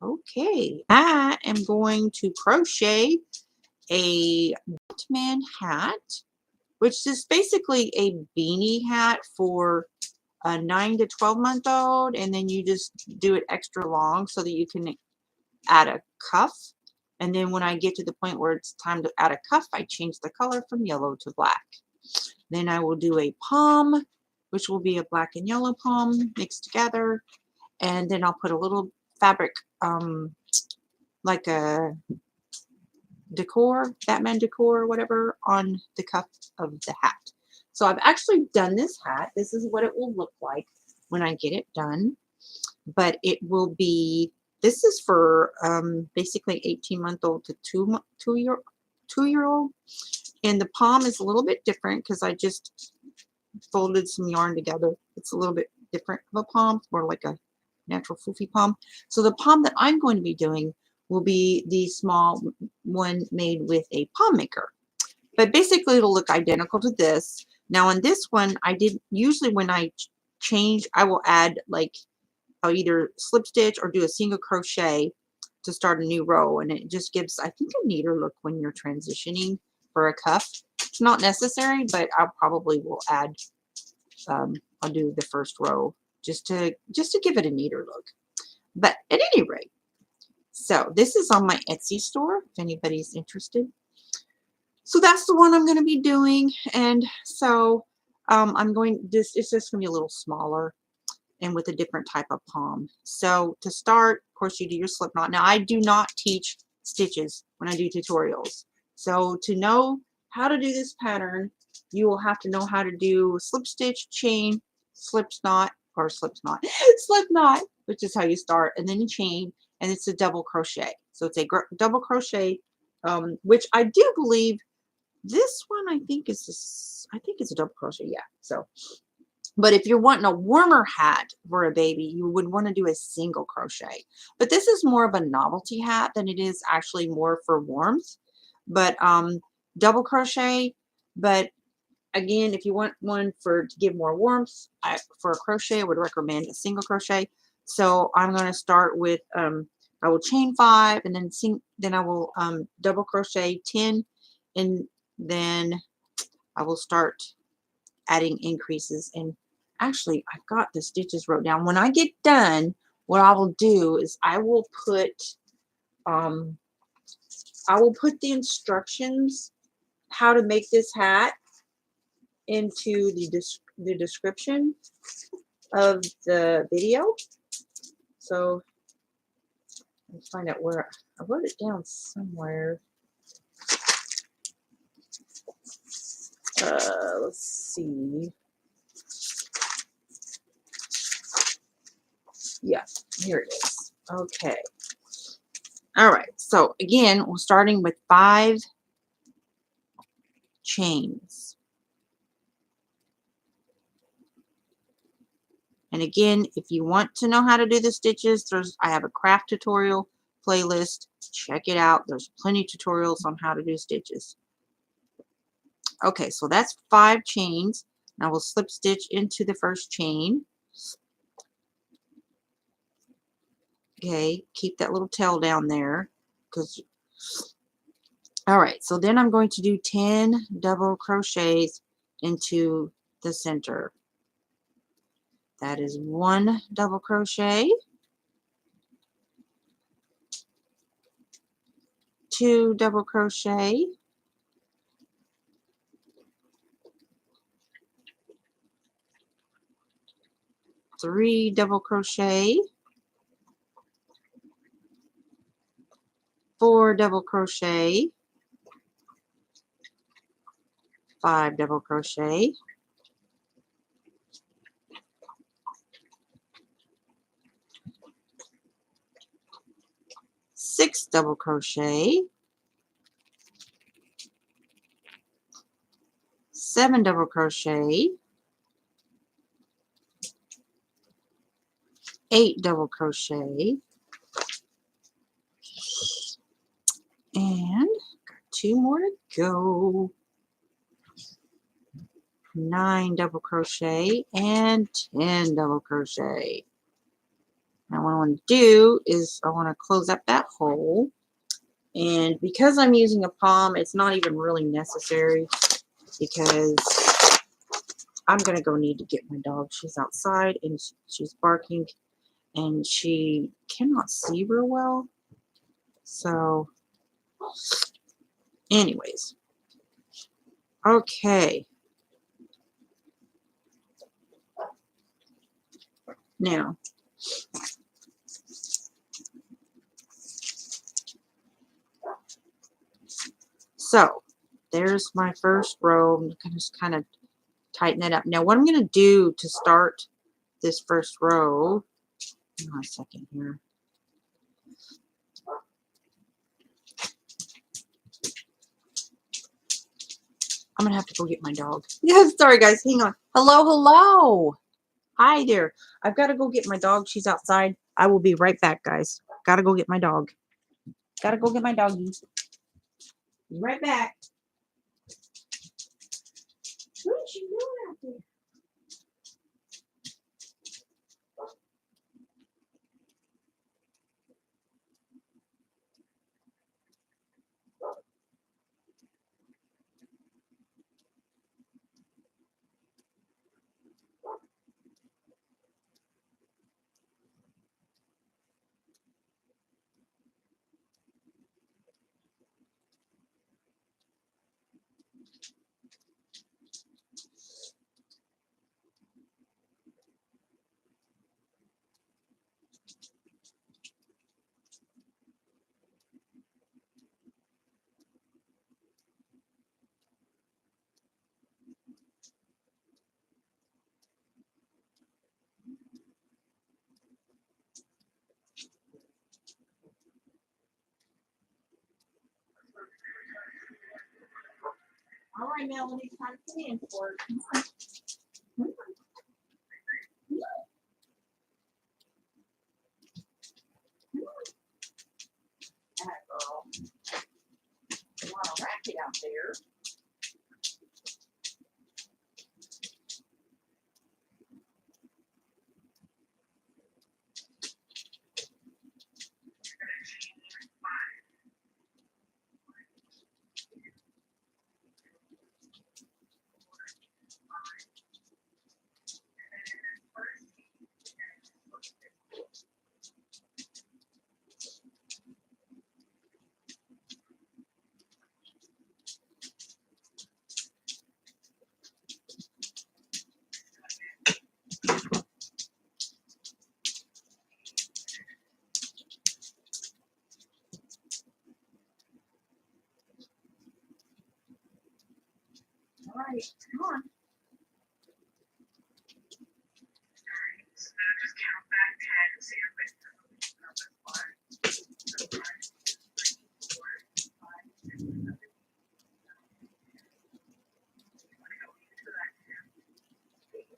Okay, I am going to crochet a Batman hat, which is basically a beanie hat for a 9 to 12-month old, and then you just do it extra long so that you can add a cuff. And then when I get to the point where it's time to add a cuff, I change the color from yellow to black. Then I will do a pom, which will be a black and yellow pom mixed together. And then I'll put a little fabric, like a decor, Batman decor or whatever, on the cuff of the hat. So I've actually done this hat. This is what it will look like when I get it done. But it will be, this is for basically 18-month-old to two-year-old. And the palm is a little bit different because I just folded some yarn together. It's a little bit different of a palm. It's more like a natural foofy palm. So the palm that I'm going to be doing will be the small one made with a palm maker. But basically it'll look identical to this. Now on this one, I did, usually when I change, I will add, like, I'll either slip stitch or do a single crochet to start a new row, and it just gives, I think, a neater look when you're transitioning for a cuff. It's not necessary, but I probably will add, I'll do the first row just to give it a neater look. But at any rate, so this is on my Etsy store if anybody's interested. So that's the one I'm going to be doing, and so I'm going, this it's just going to be a little smaller and with a different type of palm. So to start, of course, you do your slip knot. Now I do not teach stitches when I do tutorials. So to know how to do this pattern, you will have to know how to do slip stitch, chain, slip knot, or slip knot, slip knot, which is how you start, and then you chain, and it's a double crochet. So it's a double crochet, which I do believe this one, I think it's a double crochet. Yeah. So, but if you're wanting a warmer hat for a baby, you would want to do a single crochet. But this is more of a novelty hat than it is actually more for warmth. But double crochet. But again, if you want one to give more warmth, for a crochet, I would recommend a single crochet. So I'm going to start with, I will chain 5, and then I will double crochet 10, and then I will start adding increases. And actually, I've got the stitches wrote down. When I get done, what I will do is I will put the instructions how to make this hat into the description of the video. So let's find out where I wrote it down somewhere. Let's see. Yeah, here it is. Okay. All right. So again, we're starting with 5 chains. And again, if you want to know how to do the stitches, I have a craft tutorial playlist. Check it out. There's plenty of tutorials on how to do stitches. Okay, so that's 5 chains. Now we'll slip stitch into the first chain. Okay, keep that little tail down there. All right, so then I'm going to do 10 double crochets into the center. That is 1 double crochet, 2 double crochet, 3 double crochet, 4 double crochet, 5 double crochet, 6 double crochet, 7 double crochet, 8 double crochet, and got 2 more to go. 9 double crochet and 10 double crochet. Now what I want to do is I want to close up that hole. And because I'm using a palm, it's not even really necessary because I'm going to go need to get my dog. She's outside and she's barking and she cannot see real well. So anyways, okay. Now, so there's my first row. I'm going to just kind of tighten it up. Now what I'm going to do to start this first row, hang on a second here. I'm going to have to go get my dog. Yeah, sorry guys, hang on. Hello, hello. Hi there. I've got to go get my dog. She's outside. I will be right back, guys. Got to go get my dog. Got to go get my doggy. Be right back. What is she doing out there? All right, Melanie, time to come in for it. That girl. A lot of racket out there. All right, come on. So now just count back 10, see if it's 1, 2, 3, 4, 5, 6, 7, 8. Want to go into that 10, 8.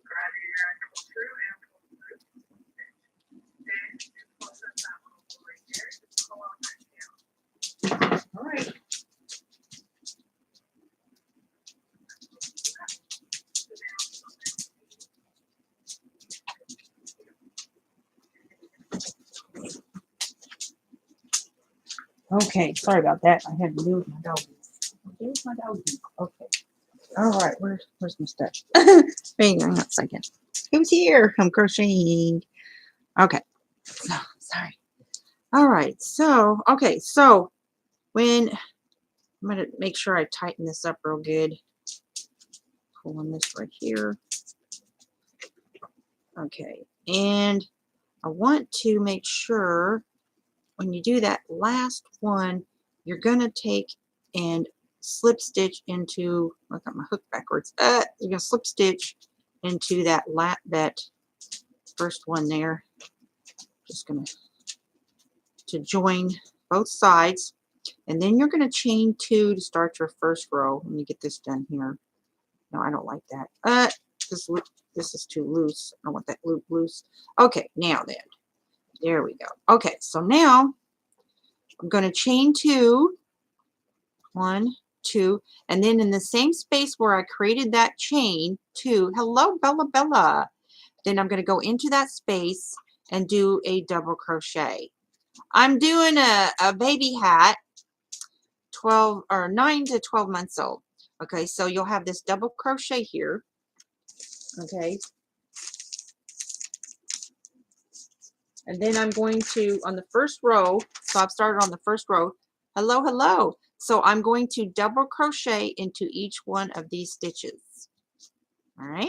Grab your hand, pull through and pull through. Then close up that hole right there. Just pull on that down. All right. Okay, sorry about that. I had to do with my doggy. There's my doggy. Okay. All right, where's my stuff? Hang on a second. Who's here? I'm crocheting. Okay. So sorry. All right. So okay. So when I'm gonna make sure I tighten this up real good. Pulling this right here. Okay. And I want to make sure when you do that last one, you're gonna take and slip stitch into. I got my hook backwards. You're gonna slip stitch into that first one there. Just gonna to join both sides, and then you're gonna chain 2 to start your first row. Let me get this done here. No, I don't like that. This is too loose. I don't want that loop loose. Okay, now then, there we go. Okay, so now I'm gonna chain 2. 1, 2, and then in the same space where I created that chain, 2, hello Bella Bella, then I'm going to go into that space and do a double crochet. I'm doing a baby hat, 12 or 9 to 12 months old. Okay, so you'll have this double crochet here. Okay, and then I'm going to, on the first row, so I've started on the first row, hello hello, so I'm going to double crochet into each one of these stitches. All right,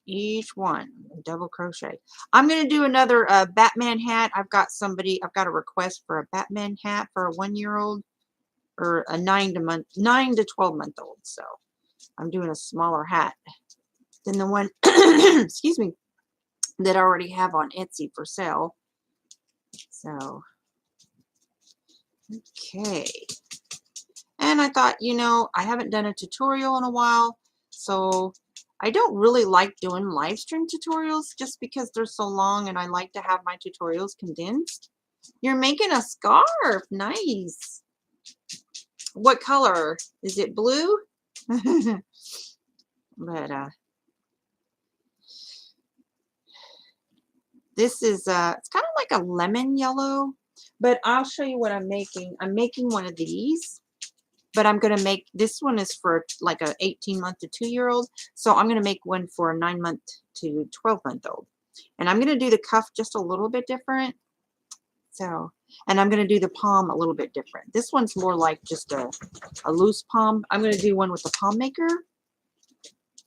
each one double crochet. I'm going to do another Batman hat. I've got a request for a Batman hat for a 1-year-old or a 9 to 12 month old, so I'm doing a smaller hat than the one excuse me, that I already have on Etsy for sale. So okay, and I thought, you know, I haven't done a tutorial in a while, so I don't really like doing live stream tutorials just because they're so long, and I like to have my tutorials condensed. You're making a scarf. Nice. What color? Is it blue? But this is it's kind of like a lemon yellow, but I'll show you what I'm making. I'm making one of these, but I'm going to make, this one is for like a 18-month to 2-year-old. So I'm going to make one for a 9-month to 12-month-old. And I'm going to do the cuff just a little bit different. So, and I'm going to do the palm a little bit different. This one's more like just a loose palm. I'm going to do one with the palm maker.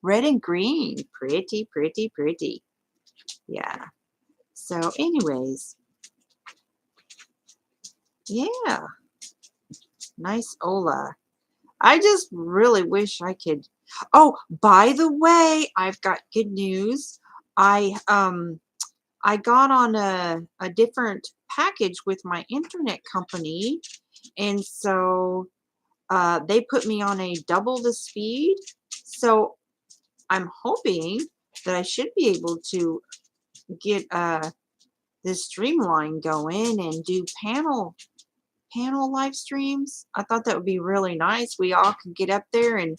Red and green. Pretty, pretty, pretty. Yeah. So anyways, yeah. Nice Ola. I just really wish I could. Oh, by the way, I've got good news. I got on a different package with my internet company, and so they put me on a double the speed. So I'm hoping that I should be able to get this streamline going and do panel live streams. I thought that would be really nice. We all could get up there and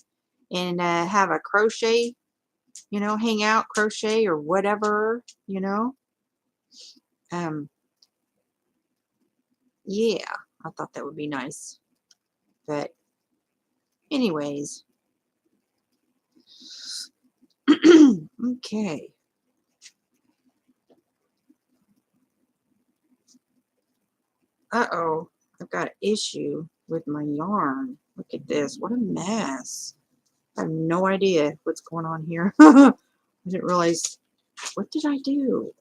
have a crochet, you know, hang out, crochet or whatever, you know. Yeah, I thought that would be nice. But anyways, okay. Uh-oh, I've got an issue with my yarn. Look at this. What a mess. I have no idea what's going on here. I didn't realize. What did I do?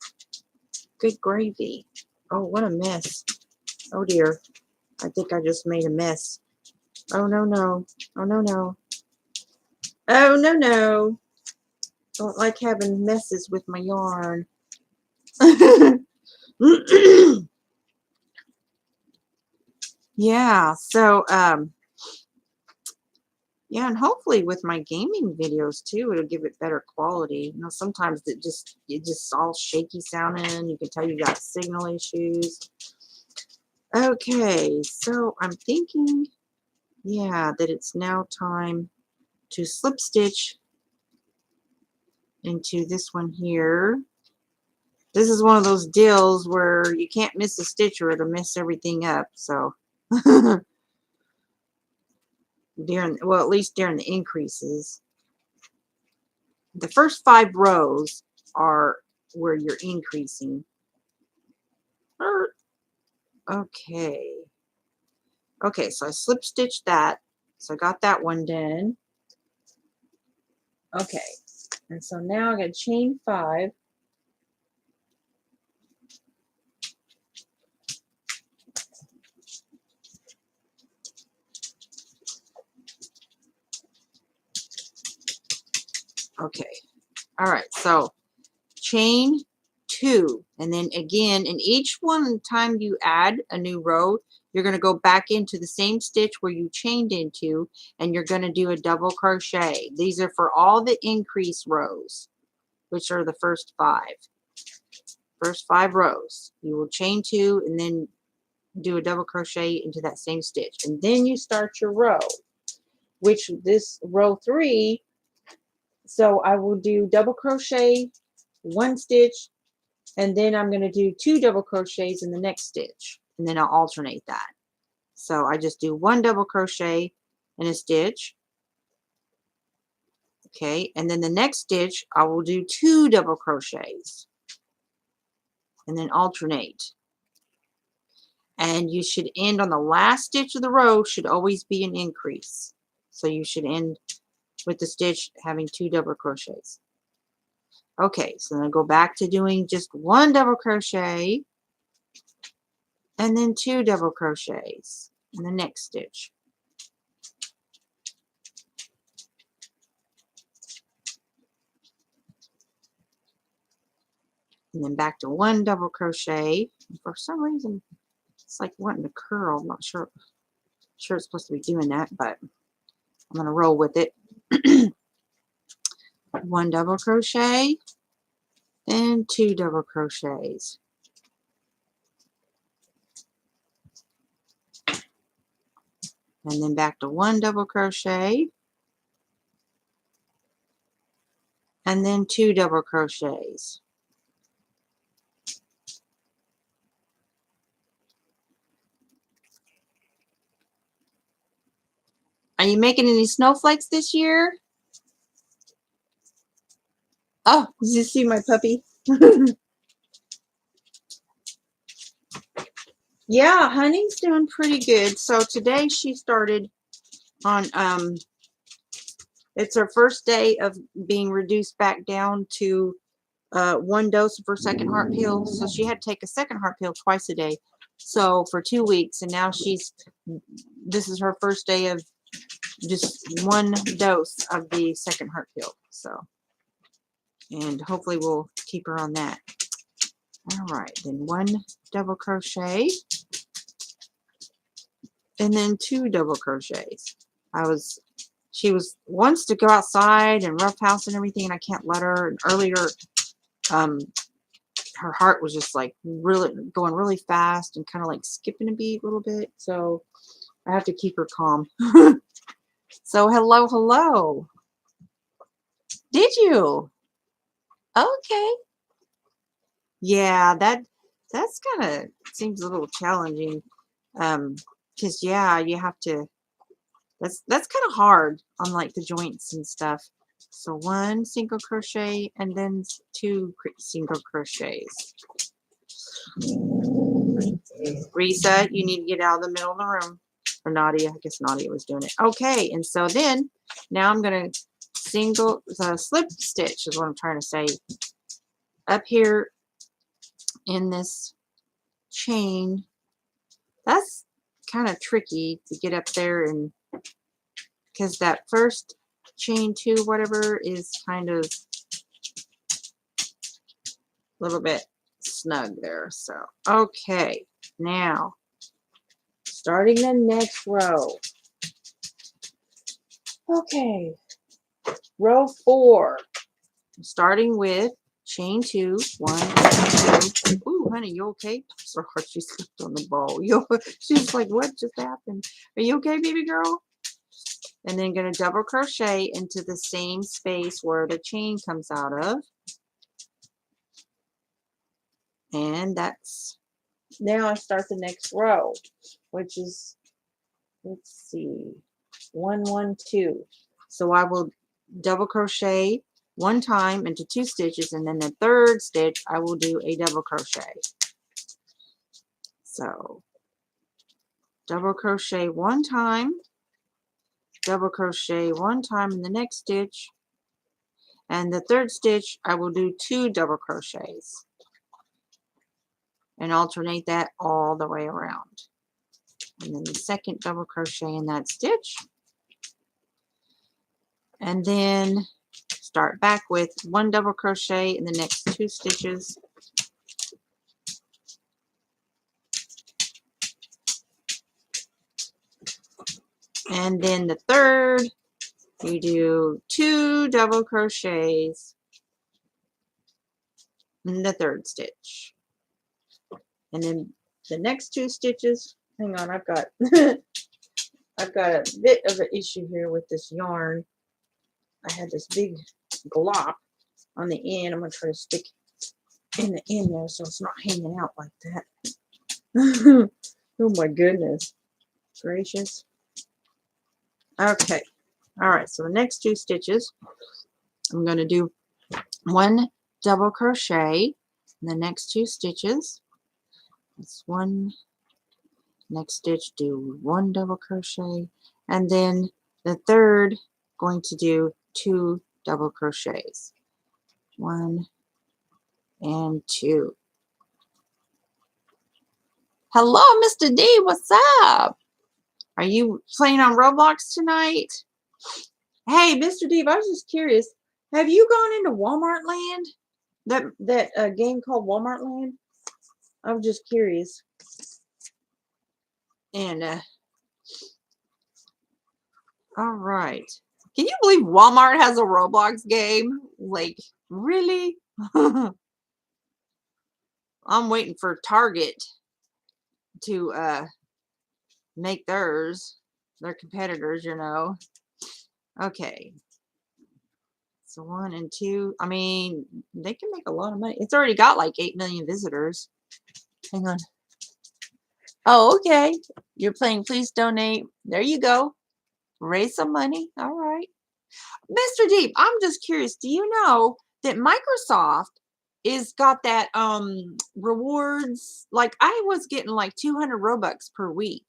Good gravy. Oh, what a mess. Oh, dear. I think I just made a mess. Oh, no, no. Oh, no, no. Oh, no, no. Don't like having messes with my yarn. Yeah, so, yeah, and hopefully with my gaming videos too, it'll give it better quality. You know, sometimes it just all shaky sounding. You can tell you got signal issues. Okay, so I'm thinking, yeah, that it's now time to slip stitch into this one here. This is one of those deals where you can't miss a stitch or it'll mess everything up. So well, at least during the increases. The first 5 rows are where you're increasing. Okay. Okay, so I slip stitched that. So I got that one done. Okay. And so now I'm going to chain 5. Okay. All right. So chain 2, and then again, in each one time you add a new row, you're going to go back into the same stitch where you chained into, and you're going to do a double crochet. These are for all the increase rows, which are the first 5. First 5 rows. You will chain 2 and then do a double crochet into that same stitch, and then you start your row. which this row 3, so I will do double crochet 1 stitch, and then I'm going to do 2 double crochets in the next stitch, and then I'll alternate that. So I just do 1 double crochet in a stitch, okay, and then the next stitch I will do 2 double crochets and then alternate. And you should end on the last stitch of the row, should always be an increase. So you should end with the stitch having 2 double crochets. Okay, so then I go back to doing just 1 double crochet and then 2 double crochets in the next stitch. And then back to 1 double crochet. And for some reason, it's like wanting to curl. I'm not sure it's supposed to be doing that, but I'm going to roll with it. 1 double crochet and 2 double crochets. And then back to 1 double crochet and then 2 double crochets. Are you making any snowflakes this year? Oh, did you see my puppy? Yeah, Honey's doing pretty good. So today she started on, it's her first day of being reduced back down to 1 dose of her second heart pill. So she had to take a second heart pill twice a day. So for 2 weeks, and now this is her first day of just 1 dose of the second heart pill. So, and hopefully we'll keep her on that. All right, then 1 double crochet and then 2 double crochets. She wants to go outside and roughhouse and everything, and I can't let her. And earlier, her heart was just like really going really fast and kind of like skipping a beat a little bit. So I have to keep her calm. So hello, hello. Did you? Okay. Yeah, that's kind of seems a little challenging. Because yeah, you have to. That's kind of hard on like the joints and stuff. So 1 single crochet and then 2 single crochets. Risa, you need to get out of the middle of the room. Or Nadia, I guess Nadia was doing it. Okay, and so then now I'm going to slip stitch is what I'm trying to say. Up here in this chain, that's kind of tricky to get up there, and because that first chain 2 whatever is kind of a little bit snug there. So okay, now starting the next row. Okay, row 4, starting with chain 2, 1, 2. Ooh, honey, you okay? Sorry, she slipped on the ball. She's like, what just happened? Are you okay, baby girl? And then going to double crochet into the same space where the chain comes out of. And that's, now I start the next row, which is, let's see, 1, 1, 2. So I will double crochet 1 time into 2 stitches, and then the 3rd stitch I will do a double crochet. So double crochet 1 time, double crochet 1 time in the next stitch, and the 3rd stitch I will do 2 double crochets and alternate that all the way around. And then the 2nd double crochet in that stitch, and then start back with 1 double crochet in the next 2 stitches, and then the 3rd you do 2 double crochets in the 3rd stitch, and then the next 2 stitches, hang on, I've got I've got a bit of an issue here with this yarn. I had this big glop on the end. I'm going to try to stick in the end there so it's not hanging out like that. Oh my goodness gracious. Okay. All right. So the next 2 stitches, I'm going to do 1 double crochet in the next 2 stitches. That's 1. Next stitch, do 1 double crochet, and then the third, going to do 2 double crochets. 1 and 2. Hello, Mr. D. What's up? Are you playing on Roblox tonight? Hey, Mr. D, I was just curious. Have you gone into Walmart Land? That game called Walmart Land? I was just curious. And all right. Can you believe Walmart has a Roblox game? Like, really? I'm waiting for Target to make theirs. Their competitors, you know. Okay. So 1 and 2. I mean, they can make a lot of money. It's already got like 8 million visitors. Hang on. Oh, okay. You're playing Please Donate. There you go. Raise some money. All right. Mr. Deep, I'm just curious. Do you know that Microsoft is got that rewards? Like I was getting like 200 Robux per week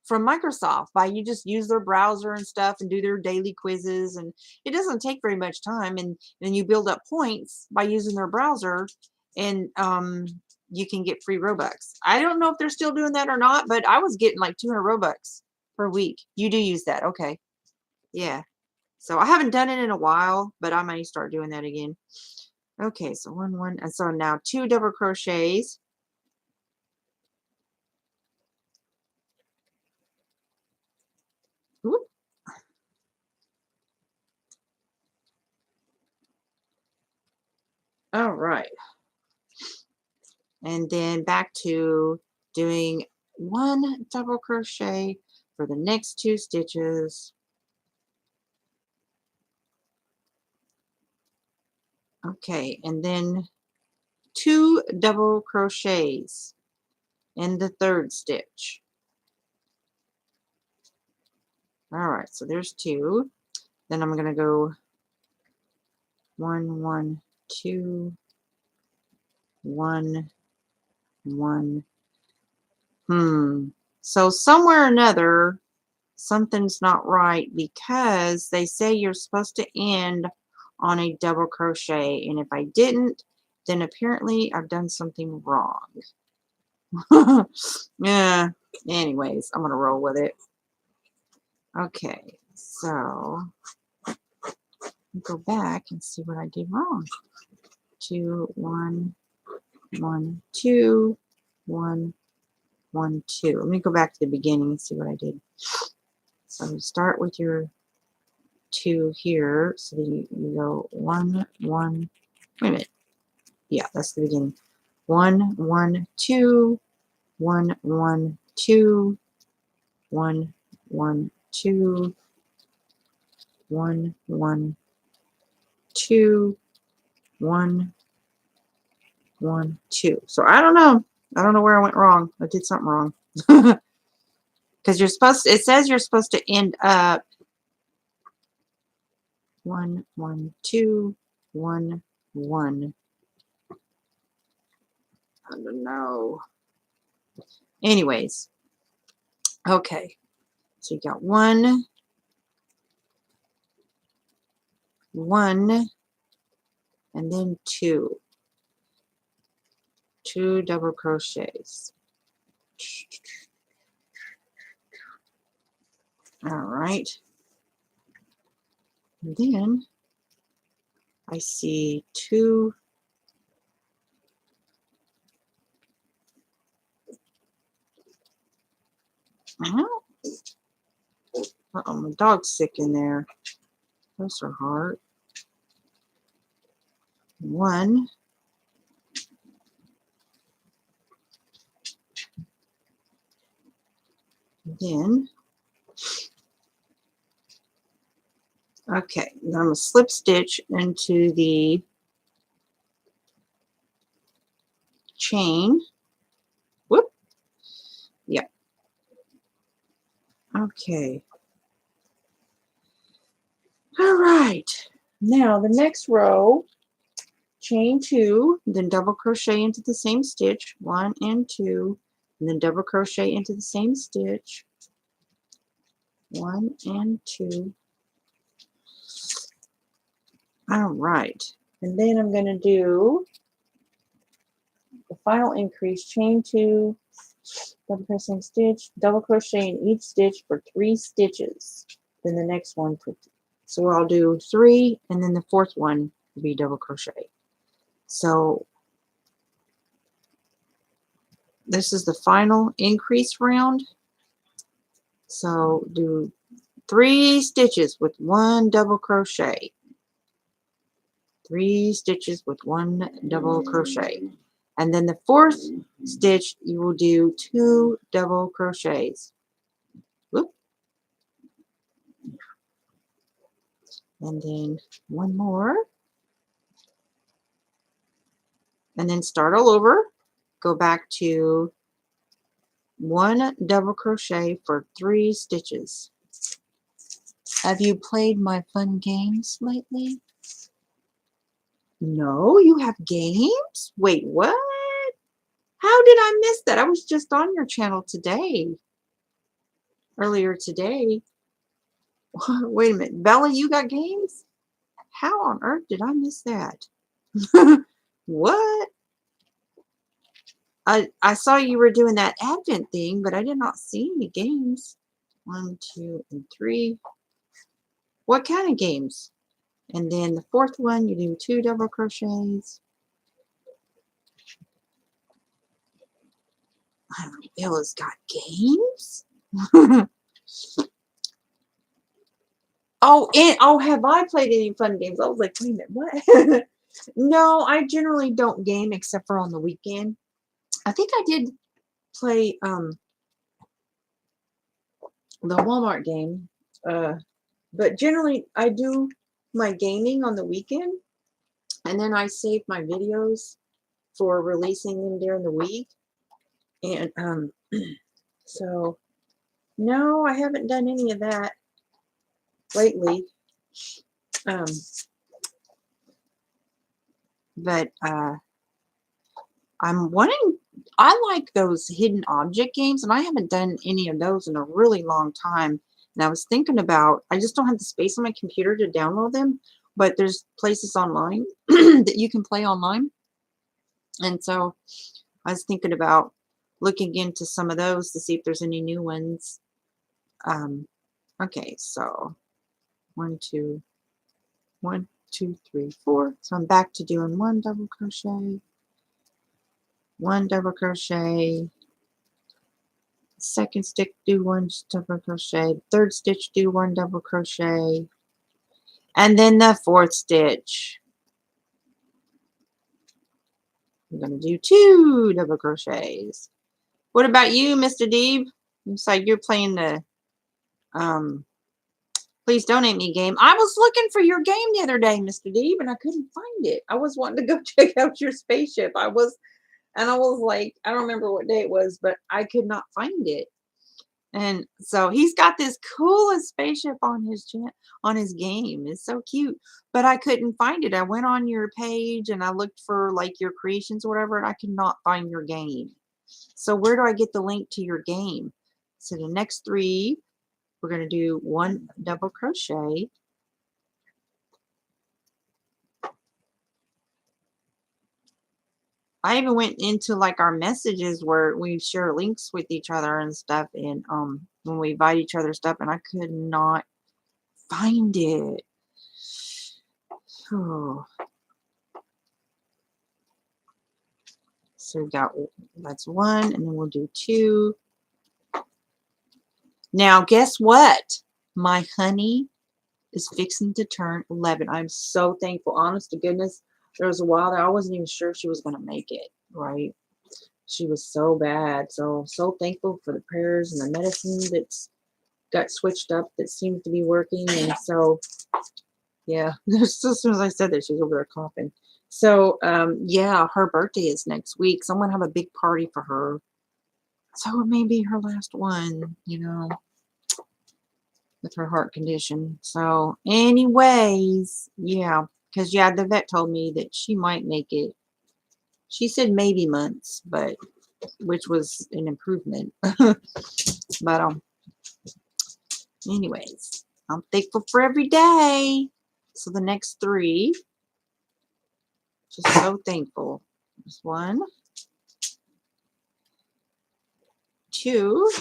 from Microsoft by you just use their browser and stuff and do their daily quizzes, and it doesn't take very much time, and then you build up points by using their browser, and you can get free Robux. I don't know if they're still doing that or not, but I was getting like 200 Robux per week. You do use that. Okay. Yeah. So I haven't done it in a while, but I may start doing that again. Okay, so 1 and so now 2 double crochets. Whoop. All right. And then back to doing 1 double crochet for the next 2 stitches. Okay, and then 2 double crochets in the 3rd stitch. All right, so there's 2. Then I'm going to go 1, 1, 2, 1, 1. So somewhere or another, something's not right because they say you're supposed to end on a double crochet, and if I didn't, then apparently I've done something wrong. Yeah. Anyways, I'm gonna roll with it. Okay, so go back and see what I did wrong. 2, 1, 1, 2, 1, 1, 2. Let me go back to the beginning and see what I did. So start with your 2 here. So then you go 1, 1. Wait a minute. Yeah, that's the beginning. 1, 1, 2, 1, 1, 2, 1, 1, 2, 1, 1, 2, 1, 1, 2. So I don't know. I don't know where I went wrong. I did something wrong. Because you're supposed to, it says you're supposed to end up 1, 1, 2, 1, 1. I don't know. Anyways, okay. So you got 1, 1, and then 2. 2 double crochets. All right. And then I see 2. Uh-oh, my dog's sick in there. Bless her heart. 1. Then Okay, then I'm going to slip stitch into the chain. Whoop. Yep. Okay. All right. Now the next row, chain 2, then double crochet into the same stitch, 1 and 2, and then double crochet into the same stitch, 1 and 2. All right. And then I'm going to do the final increase, chain 2, double crochet stitch, double crochet in each stitch for 3 stitches. Then the next one for, so I'll do 3, and then the fourth one will be double crochet. So this is the final increase round. So do 3 stitches with 1 double crochet. 3 stitches with 1 double crochet. And then the fourth stitch, you will do 2 double crochets. Whoop. And then 1 more. And then start all over. Go back to 1 double crochet for 3 stitches. Have you played my fun games lately? No, you have games? Wait, what? How did I miss that? I was just on your channel today. Earlier today. Wait a minute. Bella, you got games? How on earth did I miss that? What? I saw you were doing that Advent thing, but I did not see any games. 1, 2, and 3. What kind of games? And then the fourth one, you do 2 double crochets. Bella's got games? Oh, have I played any fun games? I was like, wait a minute, what? No, I generally don't game except for on the weekend. I think I did play the Walmart game, but generally I do my gaming on the weekend, and then I save my videos for releasing them during the week. And so no, I haven't done any of that lately. But I'm wanting, I like those hidden object games, and I haven't done any of those in a really long time. And I was thinking about, I just don't have the space on my computer to download them, but there's places online that you can play online. And so I was thinking about looking into some of those to see if there's any new ones. Okay, so 1, 2, 1, 2, 3, 4. So I'm back to doing 1 double crochet, 1 double crochet, second stitch, do 1 double crochet, third stitch, do 1 double crochet, and then the fourth stitch, I'm going to do 2 double crochets. What about you, Mr. Deeb? Looks like you're playing the Please Donate Me game. I was looking for your game the other day, Mr. Deeb, and I couldn't find it. I was wanting to go check out your spaceship. I was like, I don't remember what day it was, but I could not find it. And so he's got this coolest spaceship on his game. It's so cute, but I couldn't find it. I went on your page and I looked for like your creations or whatever, and I could not find your game. So where do I get the link to your game? So the next 3, we're going to do 1 double crochet. I even went into like our messages where we share links with each other and stuff, and when we invite each other stuff, and I could not find it. Oh. So we got, that's 1, and then we'll do 2. Now guess what? My honey is fixing to turn 11. I'm so thankful. Honest to goodness, there was a while that I wasn't even sure she was going to make it, right? She was so bad. So thankful for the prayers and the medicine that's got switched up that seems to be working. And so, yeah, as soon as I said that, she's over there coughing. So, yeah, her birthday is next week. So I'm going to have a big party for her. So it may be her last one, you know, with her heart condition. So anyways, yeah, because, yeah, the vet told me that she might make it. She said maybe months, but which was an improvement. But anyways, I'm thankful for every day. So the next three, just so thankful. There's 1, 2,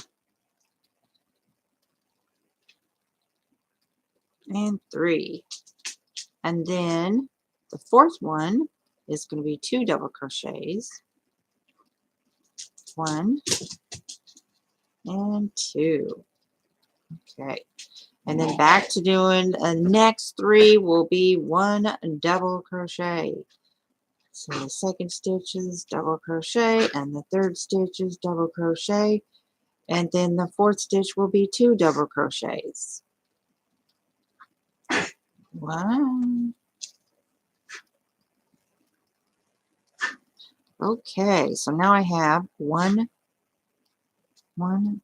and 3. And then the fourth one is going to be 2 double crochets. 1 and 2. Okay. And then back to doing the next 3 will be 1 double crochet. So the second stitch is double crochet, and the third stitch is double crochet, and then the fourth stitch will be 2 double crochets. 1. Okay, so now I have 1,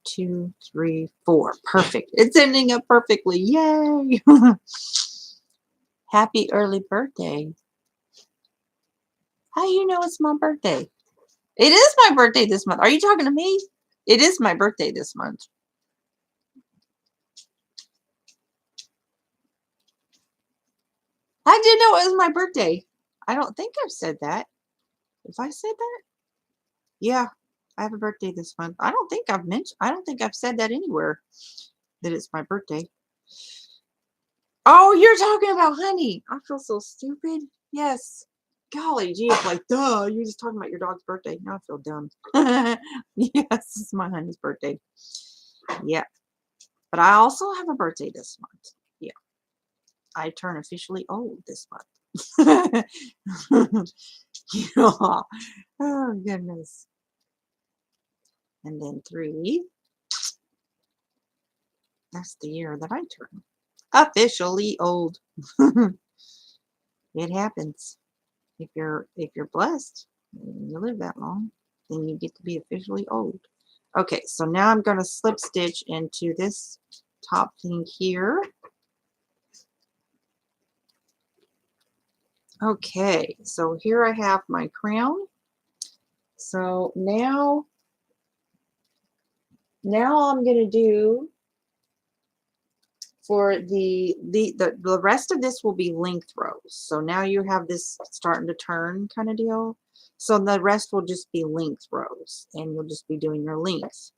2, 3, 4. Perfect. It's ending up perfectly. Yay! Happy early birthday. How do you know it's my birthday? It is my birthday this month. Are you talking to me? It is my birthday this month. How did you know it was my birthday? I don't think I've said that. If I said that? Yeah, I have a birthday this month. I don't think I've said that anywhere, that it's my birthday. Oh, you're talking about honey. I feel so stupid. Yes. Golly gee, it's like, duh, you're just talking about your dog's birthday. Now I feel dumb. Yes, it's my honey's birthday. Yeah. But I also have a birthday this month. Yeah. I turn officially old this month. Yeah. Oh, goodness. And then 3. That's the year that I turn officially old. It happens. If you're blessed and you live that long, then you get to be officially old. Okay, so now I'm going to slip stitch into this top thing here. Okay, so here I have my crown. So now I'm going to do, for the rest of this will be length rows. So now you have this starting to turn kind of deal. So the rest will just be length rows, and you'll just be doing your lengths.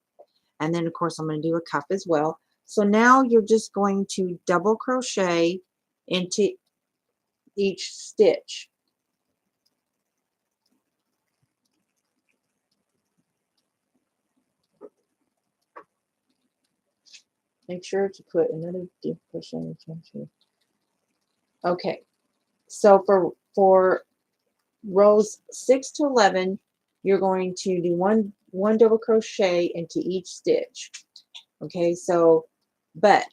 And then of course I'm going to do a cuff as well. So now you're just going to double crochet into each stitch. Make sure to put another deep crochet into. Okay, so for rows 6 to 11, you're going to do one double crochet into each stitch. Okay, so but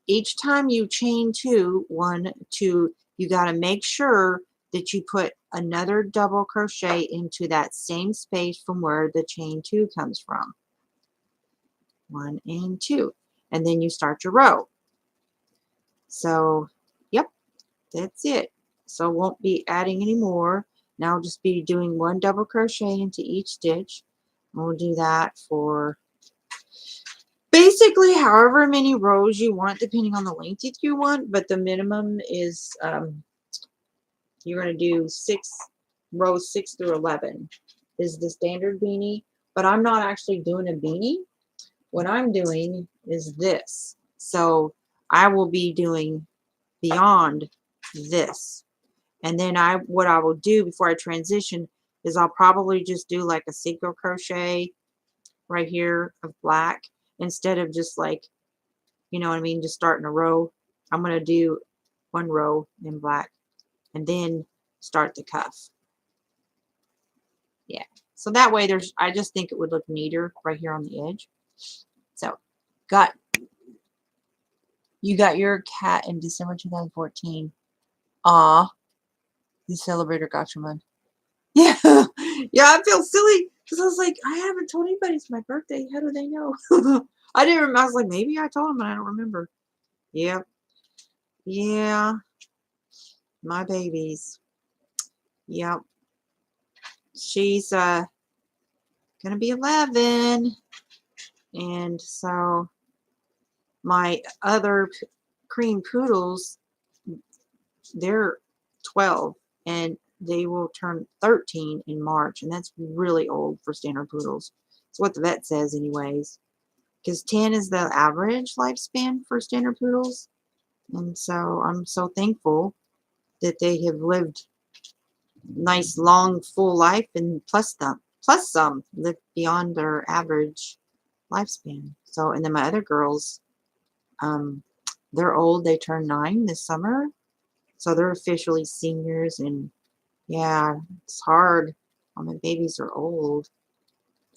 each time you chain 2, 1, 2, you got to make sure that you put another double crochet into that same space from where the chain 2 comes from. 1 and 2, and then you start your row. So yep, that's it. So won't be adding any more. Now I'll just be doing 1 double crochet into each stitch. We'll do that for basically however many rows you want, depending on the length that you want, but the minimum is you're going to do rows 6 through 11 is the standard beanie, but I'm not actually doing a beanie. What I'm doing is this. So I will be doing beyond this. And then what I will do before I transition is I'll probably just do like a single crochet right here of black, instead of just like, you know what I mean, just starting a row. I'm going to do 1 row in black and then start the cuff. Yeah. So that way I just think it would look neater right here on the edge. So got You got your cat in December 2014. Aw, the celebrator got your one. Yeah, yeah, I feel silly because I was like, I haven't told anybody it's my birthday. How do they know? I didn't remember. I was like, maybe I told them and I don't remember. Yep. Yeah, my babies. Yep. She's gonna be 11, and so my other cream poodles, they're 12, and they will turn 13 in March, and that's really old for standard poodles. It's what the vet says, anyways. Because 10 is the average lifespan for standard poodles, and so I'm so thankful that they have lived nice, long, full life, and plus some live beyond their average lifespan. So, and then my other girls, um, they're old. They turn 9 this summer, so they're officially seniors. And yeah, it's hard. All my babies are old,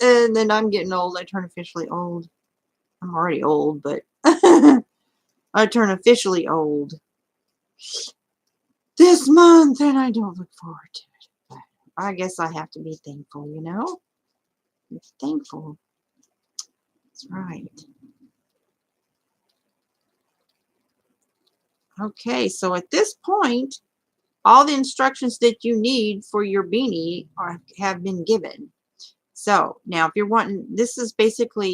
and then I'm getting old. I turn officially old. I'm already old, but I turn officially old this month, and I don't look forward to it. But I guess I have to be thankful, you know? Be thankful. That's right. Okay, so at this point, all the instructions that you need for your beanie have been given. So now if you're wanting, this is basically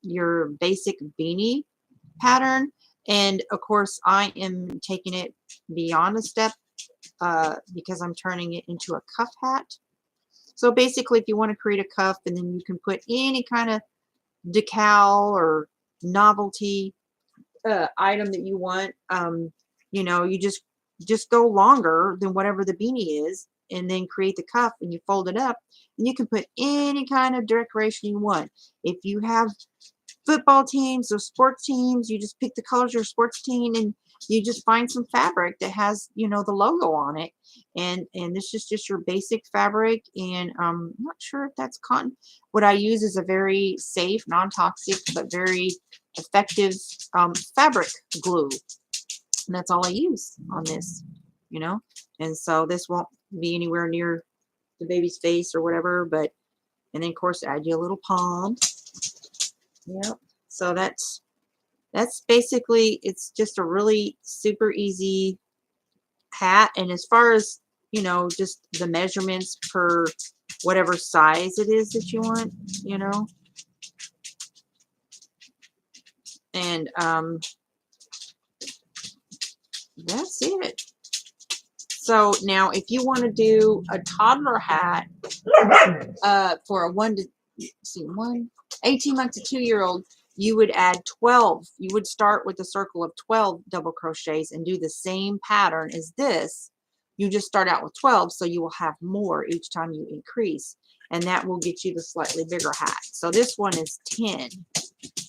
your basic beanie pattern. And of course, I am taking it beyond a step because I'm turning it into a cuff hat. So basically, if you want to create a cuff, and then you can put any kind of decal or novelty item that you want, you know, you just go longer than whatever the beanie is, and then create the cuff, and you fold it up, and you can put any kind of decoration you want. If you have football teams or sports teams, you just pick the colors of your sports team, and you just find some fabric that has, you know, the logo on it, and this is just your basic fabric. And I'm not sure if that's cotton. What I use is a very safe, non-toxic, but very effective fabric glue, and that's all I use on this, you know. And so this won't be anywhere near the baby's face or whatever. But and then of course add you a little palm. Yep. So that's basically, it's just a really super easy hat. And as far as, you know, just the measurements per whatever size it is that you want, you know. And that's it. So now if you want to do a toddler hat for a 18-month to 2-year-old, you would add 12. You would start with a circle of 12 double crochets and do the same pattern as this. You just start out with 12, so you will have more each time you increase, and that will get you the slightly bigger hat. So this one is 10.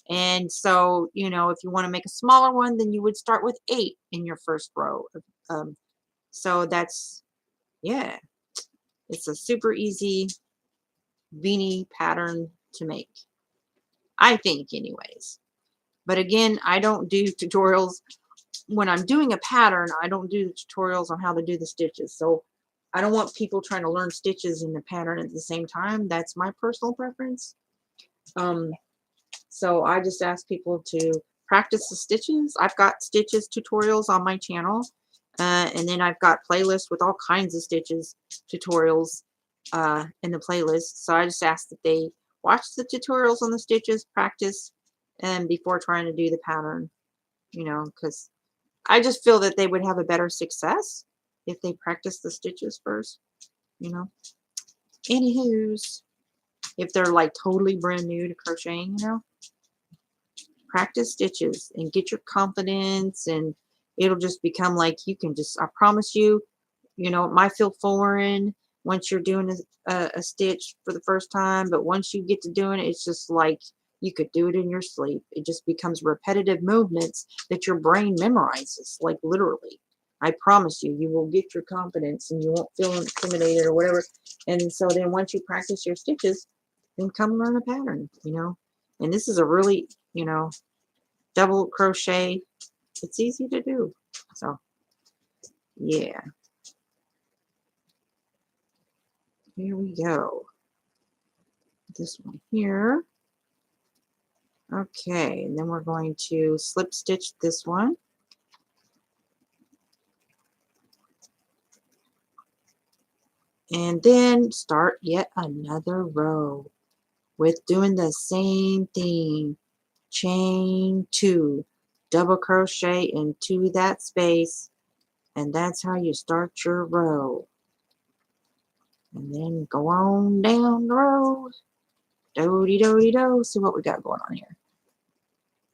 And so, you know, if you want to make a smaller one, then you would start with 8 in your first row. So that's, yeah, it's a super easy beanie pattern to make, I think, anyways. But again, I don't do tutorials. When I'm doing a pattern, I don't do the tutorials on how to do the stitches. So I don't want people trying to learn stitches in the pattern at the same time. That's my personal preference. So I just ask people to practice the stitches. I've got stitches tutorials on my channel. And then I've got playlists with all kinds of stitches tutorials in the playlist. So I just ask that they watch the tutorials on the stitches, practice, and before trying to do the pattern, you know, because I just feel that they would have a better success if they practice the stitches first, you know. Anywho's, if they're like totally brand new to crocheting, you know, practice stitches and get your confidence, and it'll just become like you can just, I promise you, you know, it might feel foreign once you're doing a stitch for the first time, but once you get to doing it, it's just like you could do it in your sleep. It just becomes repetitive movements that your brain memorizes, like literally. I promise you, you will get your confidence and you won't feel intimidated or whatever. And so then once you practice your stitches, then come learn a pattern, you know. And this is a really, you know, double crochet It's easy to do. So yeah, here we go. This one here. Okay, and then we're going to slip stitch this one. And then start yet another row with doing the same thing. Chain 2, double crochet into that space, and that's how you start your row. And then go on down the road. Do-de-do-de-do. See what we got going on here.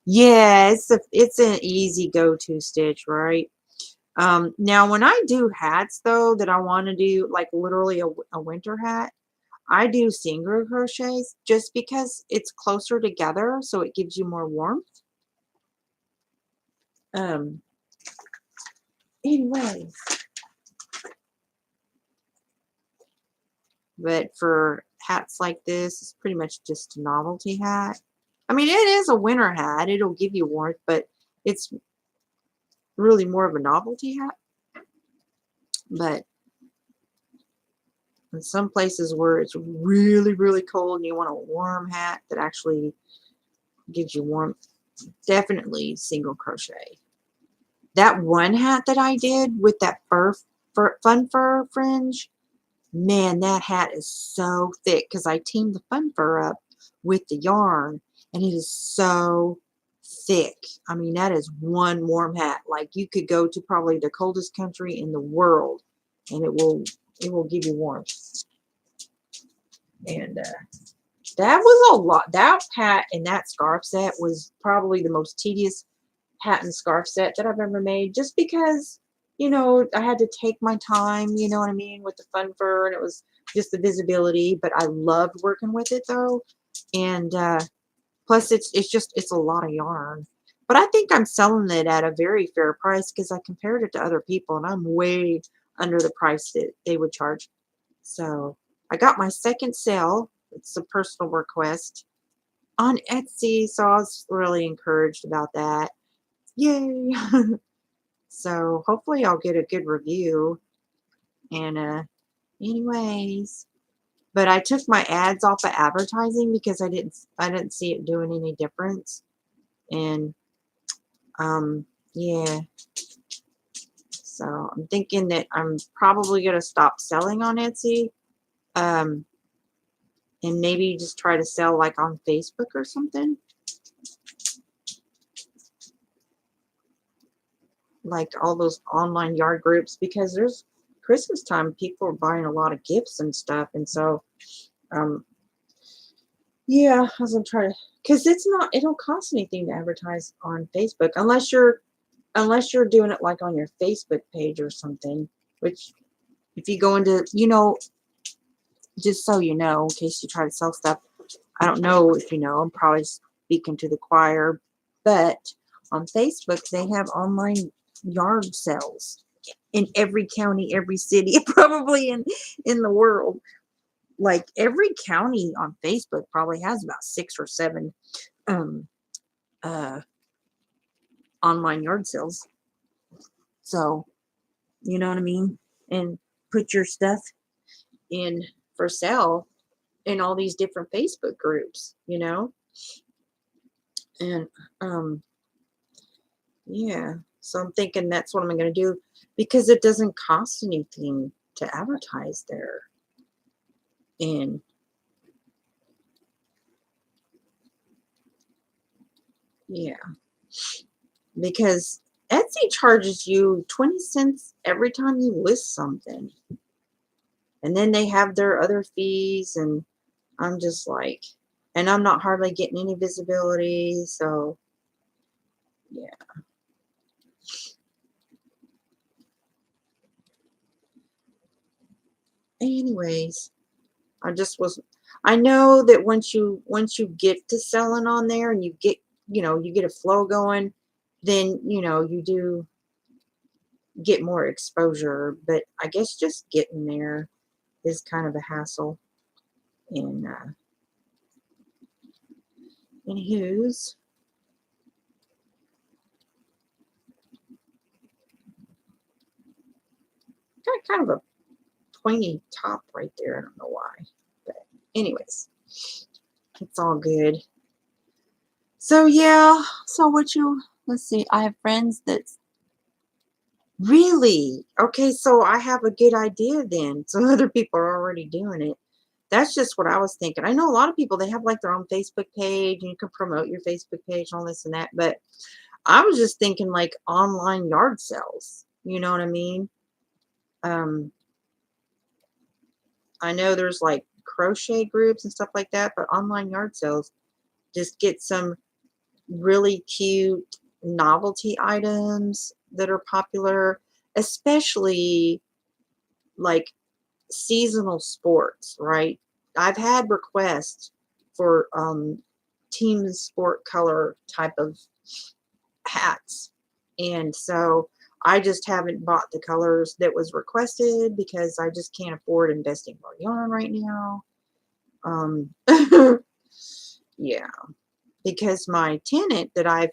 Yeah, it's an easy go-to stitch, right? Now when I do hats though, that I want to do like literally a winter hat, I do single crochets just because it's closer together, so it gives you more warmth. Um, anyways, but for hats like this, it's pretty much just a novelty hat. I mean, it is a winter hat. It'll give you warmth, but it's really more of a novelty hat. But in some places where it's really, really cold and you want a warm hat that actually gives you warmth, definitely single crochet. That one hat that I did with that fun fur fringe, man, that hat is so thick because I teamed the fun fur up with the yarn, and it is so thick. I mean, that is one warm hat. Like you could go to probably the coldest country in the world, and it will give you warmth. And that was a lot. That hat and that scarf set was probably the most tedious hat and scarf set that I've ever made, just because, I had to take my time, you know what I mean, with the fun fur, and it was just the visibility, but I loved working with it though. And plus it's a lot of yarn. But I think I'm selling it at a very fair price because I compared it to other people and I'm way under the price that they would charge. So I got my second sale. It's a personal request on Etsy, so I was really encouraged about that. Yay! So hopefully I'll get a good review. And anyways, but I took my ads off of advertising because I didn't see it doing any difference. And yeah. So I'm thinking that I'm probably gonna stop selling on Etsy. Um and maybe just try to sell like on Facebook or something. Like all those online yard groups, because there's Christmas time, people are buying a lot of gifts and stuff, and so um yeah, I was gonna try to, because it don't cost anything to advertise on Facebook unless you're doing it like on your Facebook page or something, which if you go into, just so you know, in case you try to sell stuff, I don't know if you know, I'm probably speaking to the choir, but on Facebook, they have online yard sales in every county, every city, probably in the world. Like every county on Facebook probably has about 6 or 7 um, uh, online yard sales. So, you know what I mean? And put your stuff in for sale in all these different Facebook groups. And yeah, so I'm thinking that's what I'm going to do because it doesn't cost anything to advertise there. And yeah, because Etsy charges you 20 cents every time you list something. And then they have their other fees, and I'm just like, and I'm not hardly getting any visibility. So yeah. Anyways, I know that once you get to selling on there and you get a flow going, then you do get more exposure. But I guess just getting there is kind of a hassle. And anywho's, Got kind of a pointy top right there. I don't know why. But anyways, it's all good. So yeah, so let's see, I have friends that's really, okay, so I have a good idea then. So other people are already doing it. That's just what I was thinking. I know a lot of people, they have like their own Facebook page and you can promote your Facebook page and all this and that. But I was just thinking like online yard sales. You know what I mean? Um, I know there's like crochet groups and stuff like that, but online yard sales, just get some really cute novelty items that are popular, especially like seasonal sports, right? I've had requests for team sport color type of hats. And so I just haven't bought the colors that was requested because I just can't afford investing more yarn right now. Yeah, because my tenant that I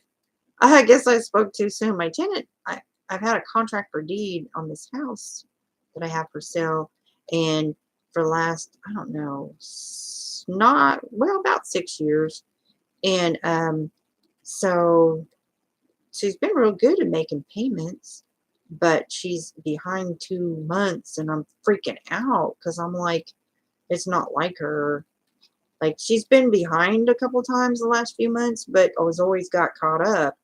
guess I spoke too soon. My tenant, I've had a contract for deed on this house that I have for sale. And for the last, I don't know, not, well, about 6 years. And so she's been real good at making payments, but she's behind 2 months and I'm freaking out because I'm like, it's not like her. Like she's been behind a couple times the last few months, but I was always got caught up.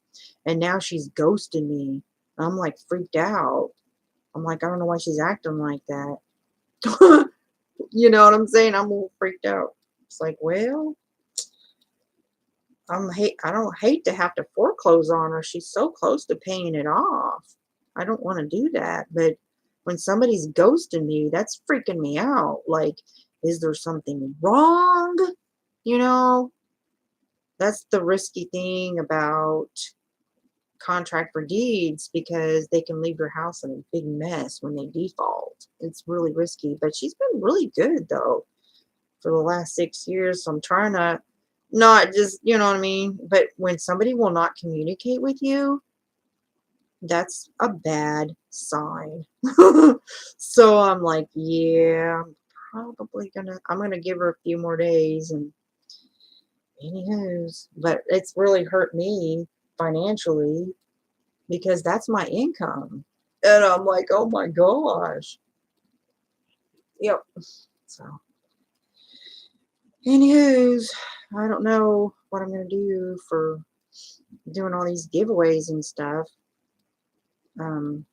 And now she's ghosting me. I'm like freaked out. I'm like, I don't know why she's acting like that. You know what I'm saying? I'm a little freaked out. It's like, well, I don't hate to have to foreclose on her. She's so close to paying it off. I don't want to do that. But when somebody's ghosting me, that's freaking me out. Like, is there something wrong? You know, that's the risky thing about contract for deeds because they can leave your house in a big mess when they default. It's really risky. But she's been really good though for the last 6 years. So I'm trying to not just, you know what I mean? But when somebody will not communicate with you, that's a bad sign. So I'm like, yeah, I'm gonna give her a few more days and anywho's, but it's really hurt me financially because that's my income. And I'm like, oh my gosh. Yep. So anywho's, I don't know what I'm gonna do for doing all these giveaways and stuff. Um,